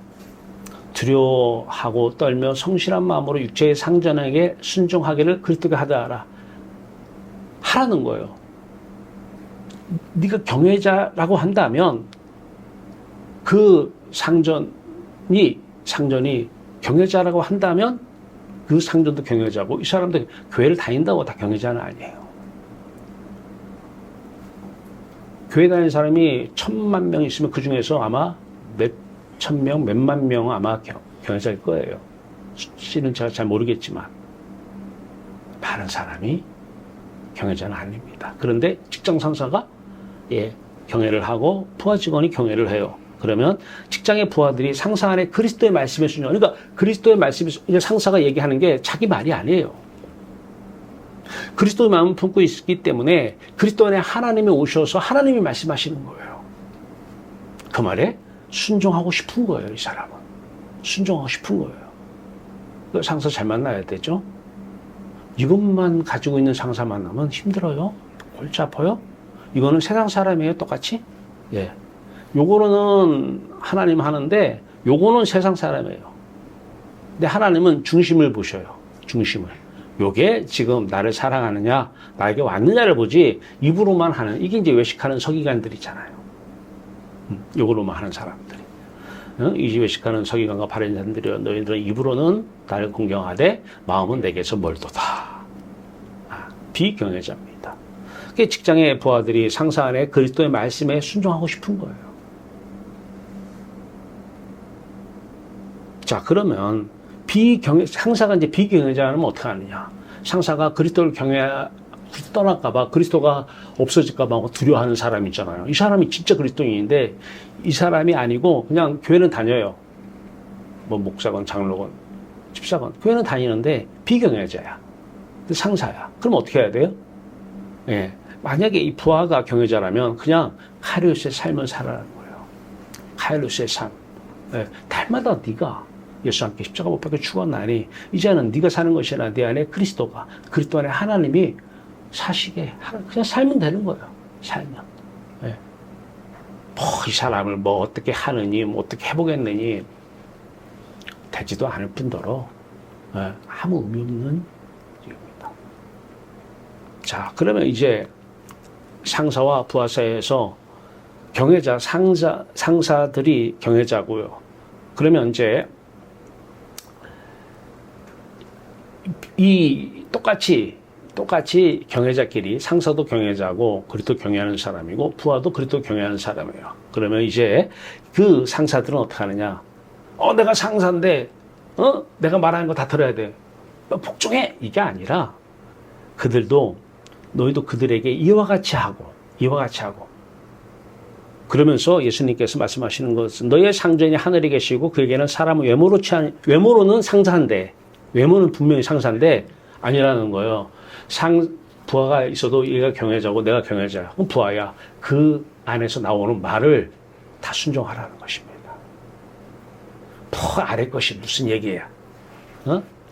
두려워하고 떨며 성실한 마음으로 육체의 상전에게 순종하기를 그리스도께 하라. 하라는 거예요. 네가 경외자라고 한다면 그 상전이 경외자라고 한다면 그 상전도 경외자고 이 사람도 교회를 다닌다고 다 경외자는 아니에요. 교회 다니는 사람이 1000만 명 있으면 그 중에서 아마 몇 천 명, 몇만 명 아마 경외자일 거예요. 수치는 제가 잘 모르겠지만 많은 사람이 경외자는 아닙니다. 그런데 직장 상사가 경외를 하고 부하 직원이 경외를 해요. 그러면 직장의 부하들이 상사 안에 그리스도의 말씀에 순종. 그러니까 그리스도의 말씀이 이제 상사가 얘기하는 게 자기 말이 아니에요. 그리스도의 마음을 품고 있기 때문에 그리스도 안에 하나님이 오셔서 하나님이 말씀하시는 거예요. 그 말에 순종하고 싶은 거예요. 이 사람은 순종하고 싶은 거예요. 상사 잘 만나야 되죠. 이것만 가지고 있는 상사 만나면 힘들어요. 골치 아파요. 이거는 세상 사람이에요. 똑같이. 예. 요거는 하나님 하는데 요거는 세상 사람이에요. 근데 하나님은 중심을 보셔요. 중심을. 요게 지금 나를 사랑하느냐, 나에게 왔느냐를 보지 입으로만 하는, 이게 이제 외식하는 서기관들이잖아요. 요거로만 하는 사람들이. 이 외식하는 서기관과 바리새인들이여, 너희들은 입으로는 나를 공경하되 마음은 내게서 멀도다. 비경외자입니다. 직장의 부하들이 상사 안에 그리스도의 말씀에 순종하고 싶은 거예요. 자, 그러면 상사가 이제 비경외자라면 어떻게 하느냐? 상사가 그리스도를 떠날까봐, 그리스도가 없어질까봐 하고 두려워하는 사람이 있잖아요. 이 사람이 진짜 그리스도인인데 이 사람이 아니고 그냥 교회는 다녀요. 뭐 목사건 장로건 집사건 교회는 다니는데 비경외자야. 상사야. 그럼 어떻게 해야 돼요? 예. 만약에 이 부하가 경외자라면 그냥 카이로스의 삶을 살아라는 거예요. 카이로스의 삶. 예. 달마다 네가 예수와 함께 십자가 못 박혀 죽었나니 이제는 네가 사는 것이 아니라 네 안에 그리스도 안에 하나님이 사시게 그냥 살면 되는 거예요. 살면. 예. 이 사람을 뭐 어떻게 하느니 뭐 어떻게 해보겠느니 되지도 않을 뿐더러 아무 의미 없는 일입니다. 자, 그러면 이제 상사와 부하 사이에서 경외자, 상사들이 경외자고요. 그러면 이제 이 똑같이 경외자끼리 상사도 경외자고 그리스도 경외하는 사람이고 부하도 그리스도 경외하는 사람이에요. 그러면 이제 그 상사들은 어떻게 하느냐? 내가 상사인데 내가 말하는 거 다 들어야 돼. 복종해. 이게 아니라 너희도 그들에게 이와 같이 하고 그러면서 예수님께서 말씀하시는 것은 너희의 상전이 하늘에 계시고 그에게는 사람은 외모로는 상사인데 외모는 분명히 상사인데 아니라는 거예요. 부하가 있어도 얘가 경외자고 내가 경외자야. 그럼 부하야. 그 안에서 나오는 말을 다 순종하라는 것입니다. 아래 것이 무슨 얘기야?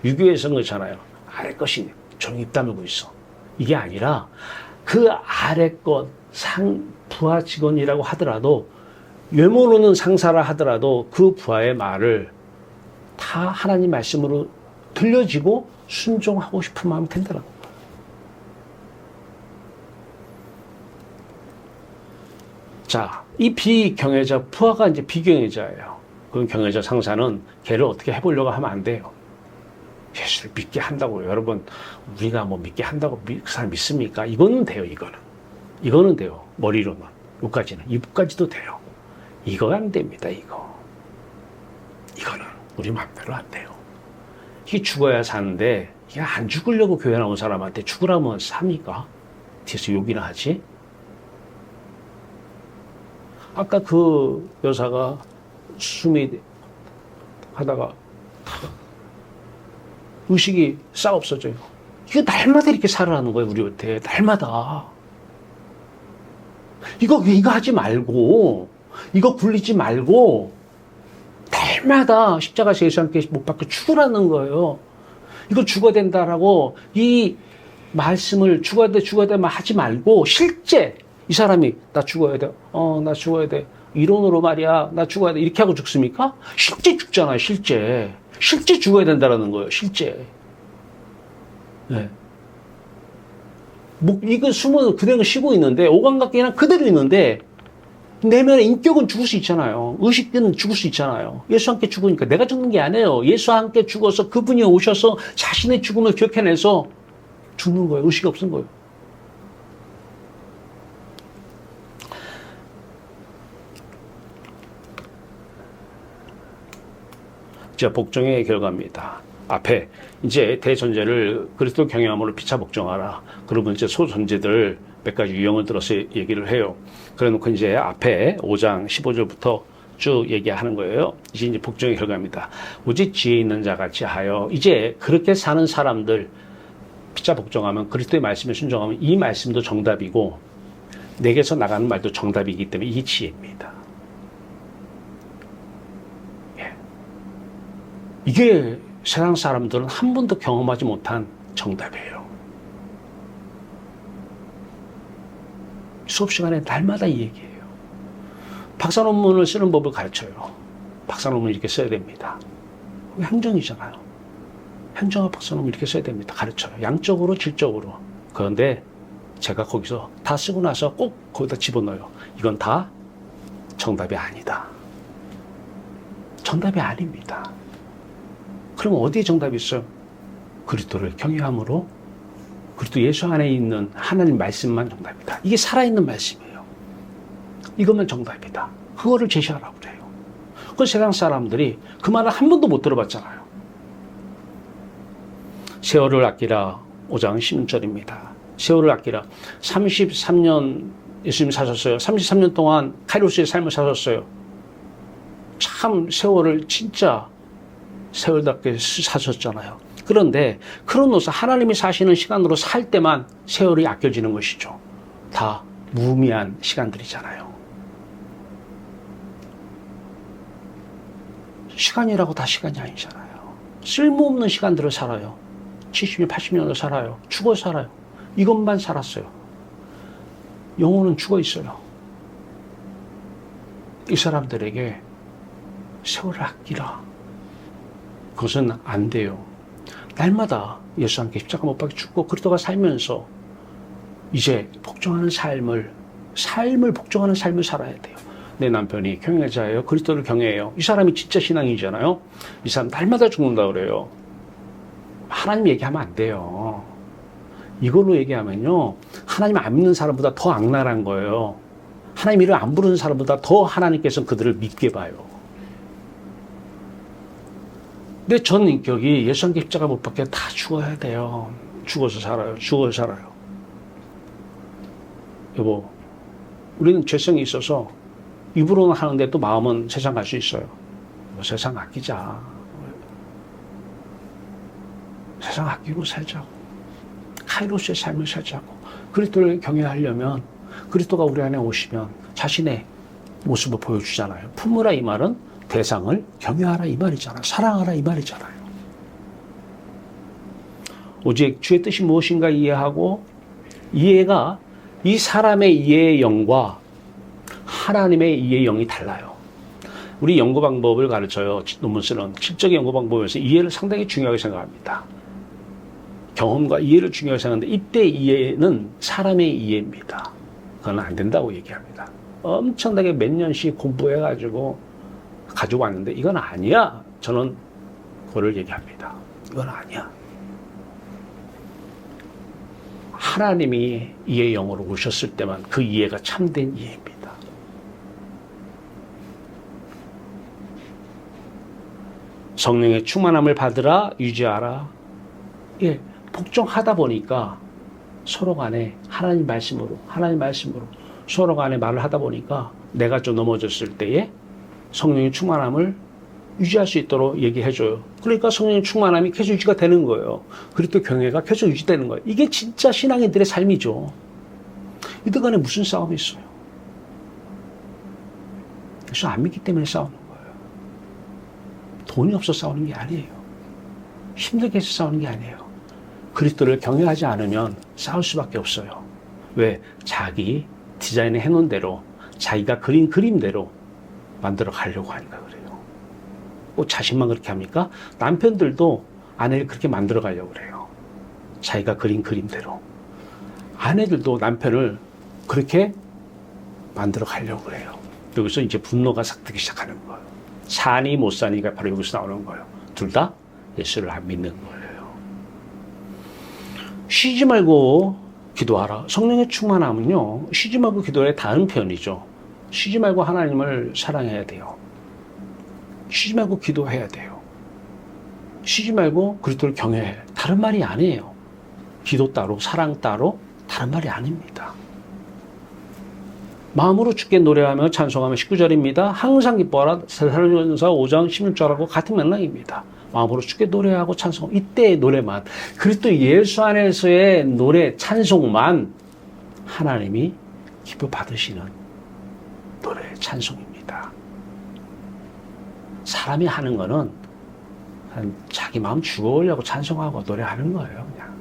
유교에서 그렇잖아요. 아래 것이 조용히 입 다물고 있어. 이게 아니라 그 아래 것 부하 직원이라고 하더라도 외모로는 상사라 하더라도 그 부하의 말을 다 하나님 말씀으로 들려지고 순종하고 싶은 마음이 든다는 거예요. 자, 이 비경외자, 부하가 이제 비경외자예요. 그 경외자 상사는 걔를 어떻게 해보려고 하면 안 돼요. 예수를 믿게 한다고요. 여러분, 우리가 뭐 믿게 한다고 그 사람 믿습니까? 이거는 돼요, 이거는. 이거는 돼요. 머리로는. 여기까지는. 이부까지도 돼요. 이거 안 됩니다, 이거. 이거는 우리 맘대로 안 돼요. 이게 죽어야 사는데, 이게 안 죽으려고 교회 나온 사람한테 죽으라면 삽니까? 뒤에서 욕이나 하지? 아까 그 여사가 숨이 하다가 의식이 싹 없어져요. 이거 날마다 이렇게 살아나는 거예요, 우리한테. 날마다. 이거 하지 말고, 이거 굴리지 말고, 날마다 십자가에서 예수 함께 못 박혀 죽으라는 거예요. 이거 죽어야 된다라고, 이 말씀을 죽어야 돼 하지 말고, 실제, 이 사람이, 나 죽어야 돼. 나 죽어야 돼. 이론으로 말이야. 나 죽어야 돼. 이렇게 하고 죽습니까? 실제 죽잖아요, 실제. 실제 죽어야 된다라는 거예요, 실제. 네. 이거 숨어 그대로 쉬고 있는데, 오감각계는 그대로 있는데, 내면의 인격은 죽을 수 있잖아요. 의식은 죽을 수 있잖아요. 예수와 함께 죽으니까 내가 죽는 게 아니에요. 예수와 함께 죽어서 그분이 오셔서 자신의 죽음을 기억해내서 죽는 거예요. 의식이 없은 거예요. 자, 복종의 결과입니다. 앞에 이제 대전제를 그리스도 경외함으로 피차 복종하라. 그러면 이제 소전제들 몇 가지 유형을 들어서 얘기를 해요. 그래 놓고 이제 앞에 5장 15절부터 쭉 얘기하는 거예요. 이제 복종의 결과입니다. 오직 지혜 있는 자 같이 하여, 이제 그렇게 사는 사람들 피차 복종하면, 그리스도의 말씀에 순종하면 이 말씀도 정답이고 내게서 나가는 말도 정답이기 때문에 이게 지혜입니다. 이게 세상 사람들은 한 번도 경험하지 못한 정답이에요. 수업 시간에 날마다 이 얘기예요. 박사 논문을 쓰는 법을 가르쳐요. 박사 논문 이렇게 써야 됩니다. 행정이잖아요. 행정학 박사 논문 이렇게 써야 됩니다. 가르쳐요. 양적으로, 질적으로. 그런데 제가 거기서 다 쓰고 나서 꼭 거기다 집어넣어요. 이건 다 정답이 아니다. 정답이 아닙니다. 그럼 어디에 정답이 있어요? 그리스도를 경외함으로, 그리스도 예수 안에 있는 하나님 말씀만 정답이다. 이게 살아있는 말씀이에요. 이것만 정답이다. 그거를 제시하라고 그래요. 그 세상 사람들이 그 말을 한 번도 못 들어봤잖아요. 세월을 아끼라 5장 16절입니다. 세월을 아끼라. 33년 예수님 사셨어요. 33년 동안 카이로스의 삶을 사셨어요. 참 세월을 진짜 세월답게 사셨잖아요. 그런데 크로노스, 하나님이 사시는 시간으로 살 때만 세월이 아껴지는 것이죠. 다 무의미한 시간들이잖아요. 시간이라고 다 시간이 아니잖아요. 쓸모없는 시간들을 살아요. 70년, 80년을 살아요. 죽어 살아요. 이것만 살았어요. 영혼은 죽어 있어요. 이 사람들에게 세월을 아끼라. 그것은 안 돼요. 날마다 예수와 함께 십자가 못 박혀 죽고 그리스도가 살면서 이제 복종하는 삶을 복종하는 삶을 살아야 돼요. 내 남편이 경외자예요. 그리스도를 경외해요. 이 사람이 진짜 신앙이잖아요. 이 사람 날마다 죽는다 그래요. 하나님 얘기하면 안 돼요. 이걸로 얘기하면요, 하나님 안 믿는 사람보다 더 악랄한 거예요. 하나님 이름 안 부르는 사람보다 더 하나님께서 그들을 믿게 봐요. 근데 전 인격이 예수 함께 십자가 못 박혀 다 죽어야 돼요. 죽어서 살아요. 여보, 우리는 죄성이 있어서 입으로는 하는데 또 마음은 세상 갈 수 있어요. 세상 아끼자. 세상 아끼고 살자고. 카이로스의 삶을 살자고. 그리스도를 경외하려면, 그리스도가 우리 안에 오시면 자신의 모습을 보여주잖아요. 품으라 이 말은 대상을 경외하라 이 말이잖아요. 사랑하라 이 말이잖아요. 오직 주의 뜻이 무엇인가 이해하고, 이해가 이 사람의 이해의 영과 하나님의 이해의 영이 달라요. 우리 연구 방법을 가르쳐요. 논문 쓰는 실적인 연구 방법에서 이해를 상당히 중요하게 생각합니다. 경험과 이해를 중요하게 생각하는데, 이때 이해는 사람의 이해입니다. 그건 안 된다고 얘기합니다. 엄청나게 몇 년씩 공부해가지고 가지고 왔는데 이건 아니야. 저는 그거를 얘기합니다. 이건 아니야. 하나님이 이해 영으로 오셨을 때만 그 이해가 참된 이해입니다. 성령의 충만함을 받으라, 유지하라. 예, 복종하다 보니까 서로 간에 하나님 말씀으로 서로 간에 말을 하다 보니까 내가 좀 넘어졌을 때에 성령의 충만함을 유지할 수 있도록 얘기해줘요. 그러니까 성령의 충만함이 계속 유지가 되는 거예요. 그리고 또 경외가 계속 유지되는 거예요. 이게 진짜 신앙인들의 삶이죠. 이들 간에 무슨 싸움이 있어요? 예수 안 믿기 때문에 싸우는 거예요. 돈이 없어 싸우는 게 아니에요. 힘들게 해서 싸우는 게 아니에요. 그리스도를 경외하지 않으면 싸울 수밖에 없어요. 왜? 자기 디자인을 해놓은 대로, 자기가 그린 그림대로 만들어 가려고 하니까 그래요. 꼭 자신만 그렇게 합니까? 남편들도 아내를 그렇게 만들어 가려고 그래요. 자기가 그린 그림대로. 아내들도 남편을 그렇게 만들어 가려고 그래요. 여기서 이제 분노가 삭트기 시작하는 거예요. 사니 못 사니가 바로 여기서 나오는 거예요. 둘 다 예수를 안 믿는 거예요. 쉬지 말고 기도하라. 성령의 충만함은요, 쉬지 말고 기도의 다른 표현이죠. 쉬지 말고 하나님을 사랑해야 돼요. 쉬지 말고 기도해야 돼요. 쉬지 말고 그리스도를 경외해. 다른 말이 아니에요. 기도 따로 사랑 따로 다른 말이 아닙니다. 마음으로 주께 노래하며 찬송하며 19절입니다. 항상 기뻐하라. 데살로니가서 5장 16절하고 같은 맥락입니다. 마음으로 주께 노래하고 찬송. 이때의 노래만, 그리스도 예수 안에서의 노래 찬송만 하나님이 기뻐 받으시는 노래 찬송입니다. 사람이 하는 거는 자기 마음 죽어오려고 찬송하고 노래하는 거예요. 그냥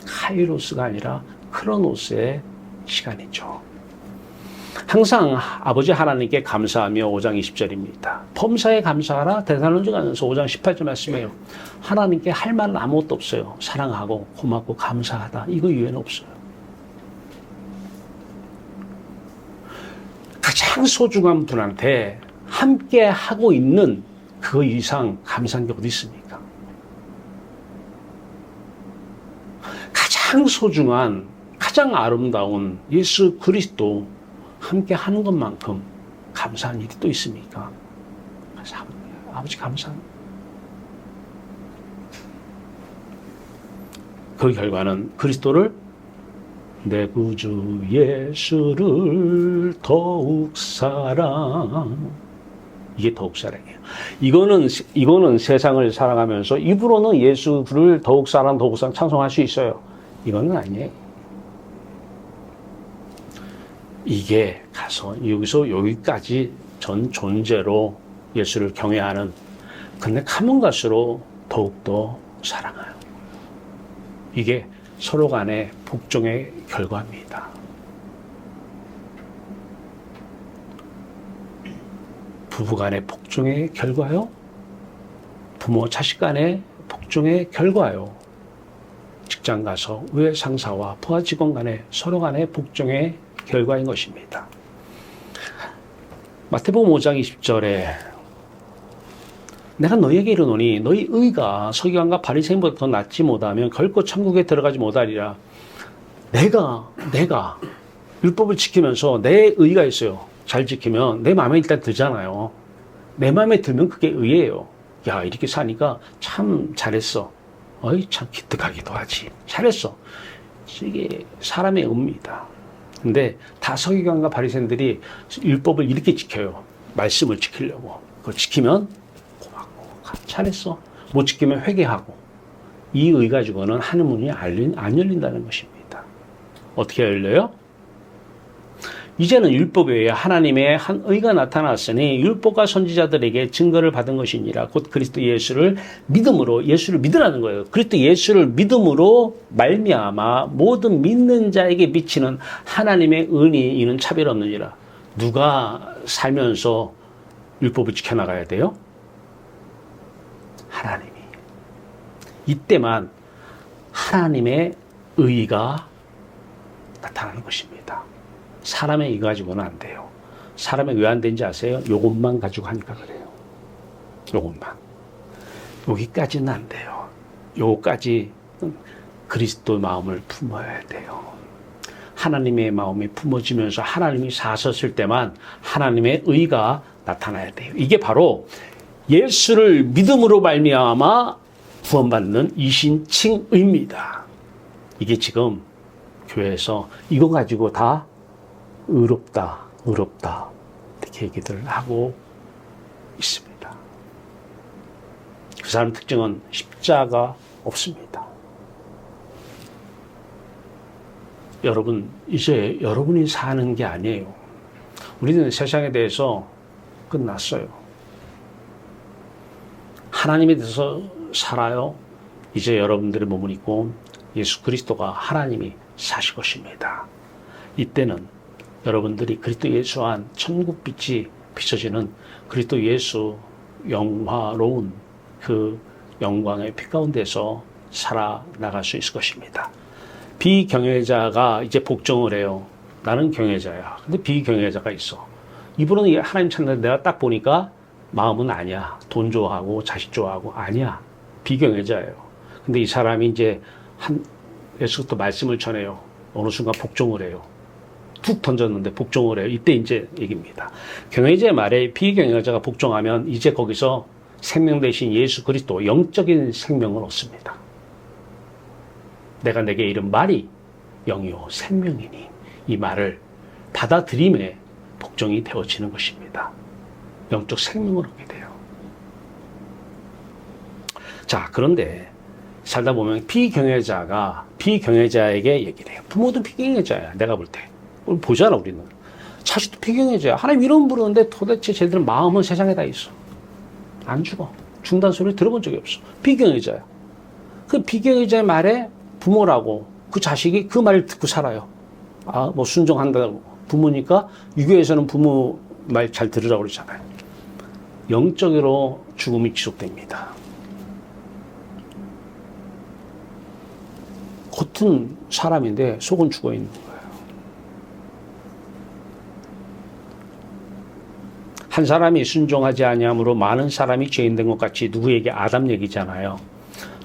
카이로스가 아니라 크로노스의 시간이죠. 항상 아버지 하나님께 감사하며 5장 20절입니다. 범사에 감사하라. 데살로니가서 5장 18절 말씀이에요. 하나님께 할 말은 아무것도 없어요. 사랑하고 고맙고 감사하다. 이거 이외에는 없어요. 가장 소중한 분한테 함께 하고 있는 그 이상 감사한 게 어디 있습니까? 가장 소중한, 가장 아름다운 예수 그리스도 함께 하는 것만큼 감사한 일이 또 있습니까? 아버지 감사합니다. 그 결과는 그리스도를, 내 구주 예수를 더욱 사랑. 이게 더욱 사랑이에요. 이거는 세상을 사랑하면서 입으로는 예수를 더욱 사랑 찬송할 수 있어요. 이거는 아니에요. 이게 가서 여기서 여기까지 전 존재로 예수를 경외하는, 근데 가면 갈수록 더욱더 사랑해요. 이게 서로 간의 복종의 결과입니다. 부부 간의 복종의 결과요. 부모 자식 간의 복종의 결과요. 직장 가서 위에 상사와 부하 직원 간의 서로 간의 복종의 결과인 것입니다. 마태복음 5장 20절에 내가 너희에게 이르노니 너희 의가 서기관과 바리새인보다 더 낫지 못하면 결코 천국에 들어가지 못하리라. 내가 율법을 지키면서 내 의가 있어요. 잘 지키면 내 마음에 일단 들잖아요. 내 마음에 들면 그게 의예요. 야, 이렇게 사니까 참 잘했어. 어이, 참 기특하기도 하지. 잘했어. 이게 사람의 의입니다. 근데 다 서기관과 바리새인들이 율법을 이렇게 지켜요. 말씀을 지키려고. 그걸 지키면 고맙고 잘했어. 못 지키면 회개하고. 이 의 가지고는 하늘 문이 안 열린다는 것입니다. 어떻게 열려요? 이제는 율법 외에 하나님의 한 의가 나타났으니 율법과 선지자들에게 증거를 받은 것이니라. 곧 그리스도 예수를 믿음으로, 예수를 믿으라는 거예요. 그리스도 예수를 믿음으로 말미암아 모든 믿는 자에게 미치는 하나님의 은이 이는 차별 없느니라. 누가 살면서 율법을 지켜나가야 돼요? 하나님이. 이때만 하나님의 의가 나타나는 것입니다. 사람의 의 가지고는 안 돼요. 사람의 왜 안 되는지 아세요? 요것만 가지고 하니까 그래요. 요것만. 여기까지는 안 돼요. 요거까지 그리스도의 마음을 품어야 돼요. 하나님의 마음이 품어지면서 하나님이 사셨을 때만 하나님의 의가 나타나야 돼요. 이게 바로 예수를 믿음으로 말미암아 구원받는 이신칭의입니다. 이게 지금 교회에서 이거 가지고 다 의롭다 이렇게 얘기들을 하고 있습니다. 그 사람 특징은 십자가 없습니다. 여러분, 이제 여러분이 사는 게 아니에요. 우리는 세상에 대해서 끝났어요. 하나님에 대해서 살아요. 이제 여러분들의 몸을 입고 예수 그리스도가 하나님이 사실 것입니다. 이때는 여러분들이 그리스도 예수 안 천국빛이 비춰지는 그리스도 예수 영화로운 그 영광의 빛 가운데서 살아나갈 수 있을 것입니다. 비경외자가 이제 복종을 해요. 나는 경외자야. 근데 비경외자가 있어. 이분은 하나님 찾는데 내가 딱 보니까 마음은 아니야. 돈 좋아하고 자식 좋아하고 아니야. 비경외자예요. 근데 이 사람이 이제 예수부터 말씀을 전해요. 어느 순간 복종을 해요. 툭 던졌는데 복종을 해요. 이때 이제 얘기입니다. 경외자의 말에 비경외자가 복종하면 이제 거기서 생명 대신 예수 그리스도 영적인 생명을 얻습니다. 내가 내게 이른 말이 영이요 생명이니 이 말을 받아들임에 복종이 되어지는 것입니다. 영적 생명을 얻게 돼요. 자, 그런데 살다 보면 비경외자가 비경외자에게 얘기를 해요. 부모도 비경외자야. 내가 볼 때. 보잖아, 우리는. 자식도 비경외자야. 하나님 이름 부르는데 도대체 쟤들은 마음은 세상에 다 있어. 안 죽어. 중단 소리를 들어본 적이 없어. 비경외자야. 그 비경외자의 말에 부모라고 그 자식이 그 말을 듣고 살아요. 아, 뭐 순종한다고. 부모니까 유교에서는 부모 말 잘 들으라고 그러잖아요. 영적으로 죽음이 지속됩니다. 겉은 사람인데 속은 죽어 있는 거예요. 한 사람이 순종하지 아니함으로 많은 사람이 죄인된 것 같이 누구에게 아담 얘기잖아요.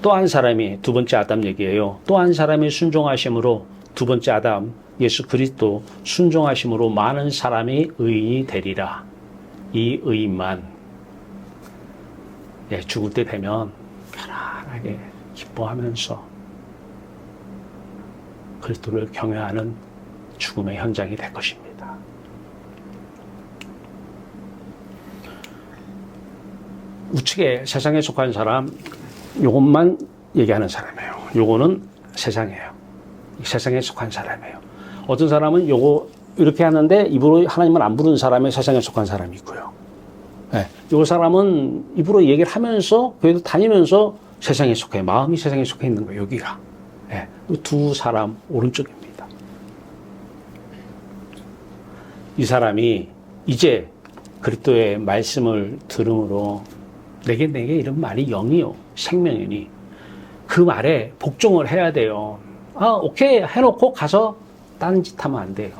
또 한 사람이 두 번째 아담 얘기예요. 또 한 사람이 순종하심으로 두 번째 아담 예수 그리스도 순종하심으로 많은 사람이 의인이 되리라. 이 의인만 죽을 때 되면 편안하게 기뻐하면서 그리스도를 경외하는 죽음의 현장이 될 것입니다. 우측에 세상에 속한 사람, 요것만 얘기하는 사람이에요. 요거는 세상이에요. 세상에 속한 사람이에요. 어떤 사람은 요거 이렇게 하는데 입으로 하나님을 안 부르는 사람이 세상에 속한 사람이 있고요. 네, 요 사람은 입으로 얘기를 하면서 교회도 다니면서 세상에 속해, 마음이 세상에 속해 있는 거예요. 여기가. 네, 두 사람 오른쪽입니다. 이 사람이 이제 그리스도의 말씀을 들음으로 내게 이런 말이 영이요 생명이니 그 말에 복종을 해야 돼요. 아, 오케이 해놓고 가서 다른 짓 하면 안 돼요.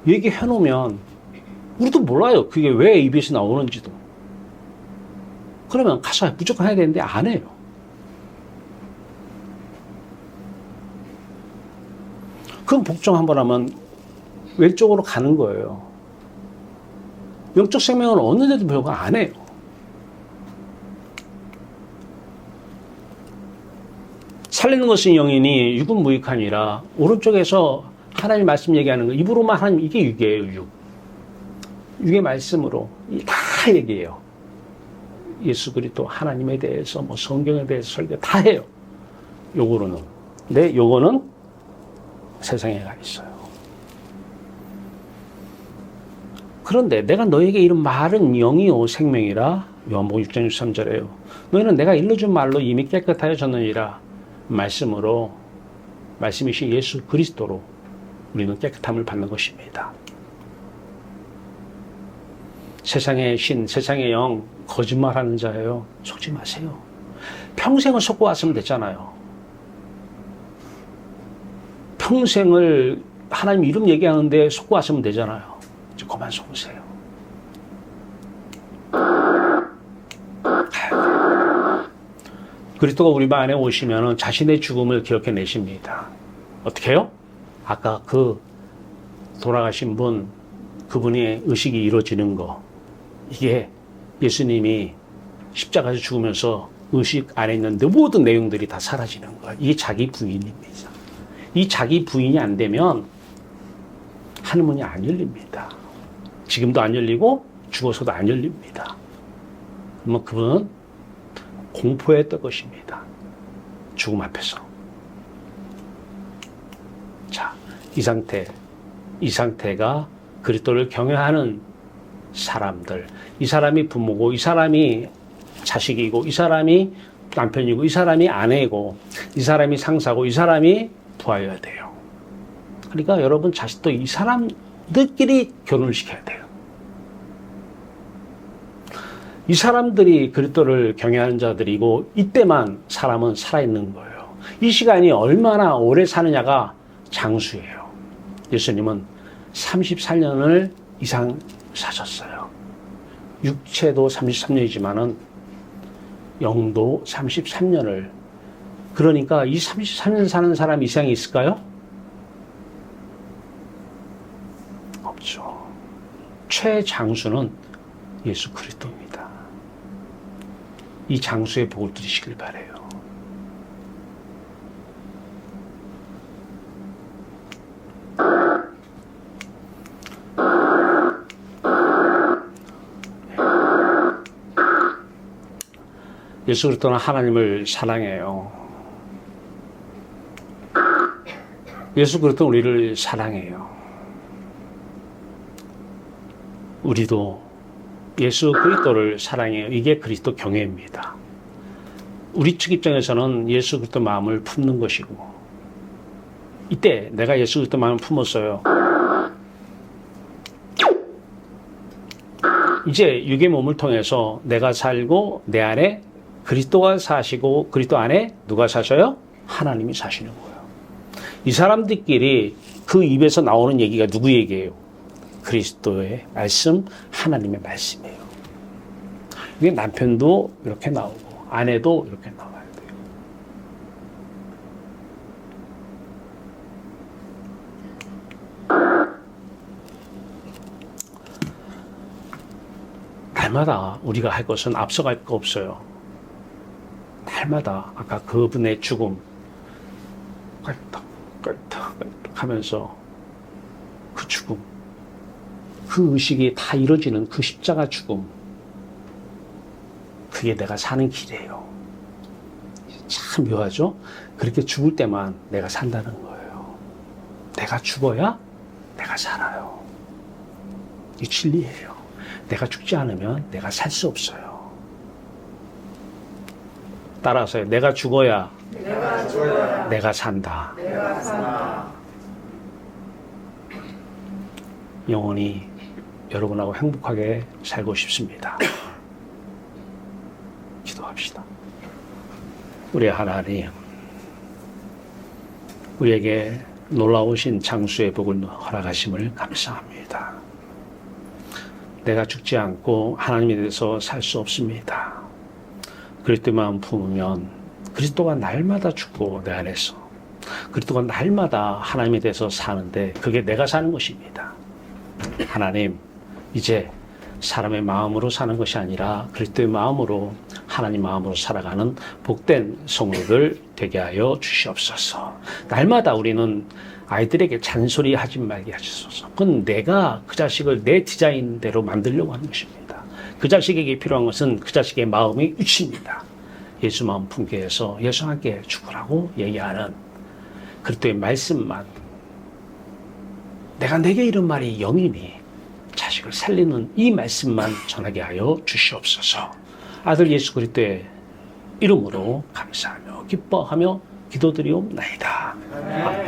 얘기해놓으면 우리도 몰라요. 그게 왜 입에서 나오는지도. 그러면 가서 무조건 해야 되는데 안 해요. 그럼 복종 한번 하면 왼쪽으로 가는 거예요. 영적 생명은 얻는데도 불구하고 안 해요. 살리는 것은 영이니 육은 무익하니라. 오른쪽에서 하나님 말씀 얘기하는 거 입으로만 하나님 이게 육이에요. 육. 육의 말씀으로 다 얘기해요. 예수 그리스도 하나님에 대해서 뭐 성경에 대해서 설교 다 해요. 요거로는. 근데 요거는 세상에 가 있어요. 그런데 내가 너에게 이런 말은 영이요 생명이라. 요한복음 6장 63절에요. 너희는 내가 일러준 말로 이미 깨끗하여졌느니라. 말씀으로 말씀이신 예수 그리스도로 우리는 깨끗함을 받는 것입니다. 세상의 신, 세상의 영 거짓말하는 자예요. 속지 마세요. 평생을 속고 왔으면 됐잖아요. 평생을 하나님 이름 얘기하는데 속고 하시면 되잖아요. 이제 그만 속으세요. 그리스도가 우리 안에 오시면 자신의 죽음을 기억해내십니다. 어떻게 해요? 아까 그 돌아가신 분, 그분의 의식이 이루어지는 거, 이게 예수님이 십자가에서 죽으면서 의식 안에 있는데 모든 내용들이 다 사라지는 거예요. 이게 자기 부인입니다. 이 자기 부인이 안 되면 하늘문이 안 열립니다. 지금도 안 열리고 죽어서도 안 열립니다. 그러면 그분은 공포했던 것입니다. 죽음 앞에서. 자, 이 상태가 그리스도를 경외하는 사람들, 이 사람이 부모고, 이 사람이 자식이고, 이 사람이 남편이고, 이 사람이 아내고, 이 사람이 상사고, 이 사람이 부하여야 돼요. 그러니까 여러분 자식도 이 사람들끼리 결혼을 시켜야 돼요. 이 사람들이 그리스도를 경외하는 자들이고, 이때만 사람은 살아있는 거예요. 이 시간이 얼마나 오래 사느냐가 장수예요. 예수님은 34년을 이상 사셨어요. 육체도 33년이지만은 영도 33년을. 그러니까 이 33년 사는 사람 이상이 있을까요? 없죠. 최장수는 예수 그리스도입니다. 이 장수의 복을 누리시길 바라요. 예수 그리스도는 하나님을 사랑해요. 예수 그리스도는 우리를 사랑해요. 우리도 예수 그리스도를 사랑해요. 이게 그리스도 경외입니다. 우리 측 입장에서는 예수 그리스도 마음을 품는 것이고, 이때 내가 예수 그리스도 마음을 품었어요. 이제 육의 몸을 통해서 내가 살고 내 안에 그리스도가 사시고, 그리스도 안에 누가 사셔요? 하나님이 사시는 거예요. 이 사람들끼리 그 입에서 나오는 얘기가 누구 얘기예요? 그리스도의 말씀, 하나님의 말씀이에요. 이게 남편도 이렇게 나오고 아내도 이렇게 나와야 돼요. 날마다 우리가 할 것은 앞서갈 거 없어요. 날마다 아까 그분의 죽음 깔딱깔딱 하면서 그 죽음, 그 의식이 다 이루어지는 그 십자가 죽음, 그게 내가 사는 길이에요. 참 묘하죠? 그렇게 죽을 때만 내가 산다는 거예요. 내가 죽어야 내가 살아요. 이 진리예요. 내가 죽지 않으면 내가 살 수 없어요. 따라서요. 내가 죽어야 내가 산다. 영원히 여러분하고 행복하게 살고 싶습니다. 기도합시다. 우리 하나님, 우리에게 놀라우신 장수의 복을 허락하심을 감사합니다. 내가 죽지 않고 하나님에 대해서 살 수 없습니다. 그리스도만 품으면 그리스도가 날마다 죽고 내 안에서 그리스도가 날마다 하나님에 대해서 사는데 그게 내가 사는 것입니다. 하나님, 이제 사람의 마음으로 사는 것이 아니라 그리스도의 마음으로, 하나님 마음으로 살아가는 복된 성도들 되게 하여 주시옵소서. 날마다 우리는 아이들에게 잔소리하지 말게 하시소서. 그건 내가 그 자식을 내 디자인대로 만들려고 하는 것입니다. 그 자식에게 필요한 것은 그 자식의 마음의 위치입니다. 예수 마음 품게 해서 예수와 함께 죽으라고 얘기하는 그리스도의 말씀만, 내가 내게 이런 말이 영이니 자식을 살리는 이 말씀만 전하게 하여 주시옵소서. 아들 예수 그리스도의 이름으로 감사하며 기뻐하며 기도드리옵나이다. 아멘.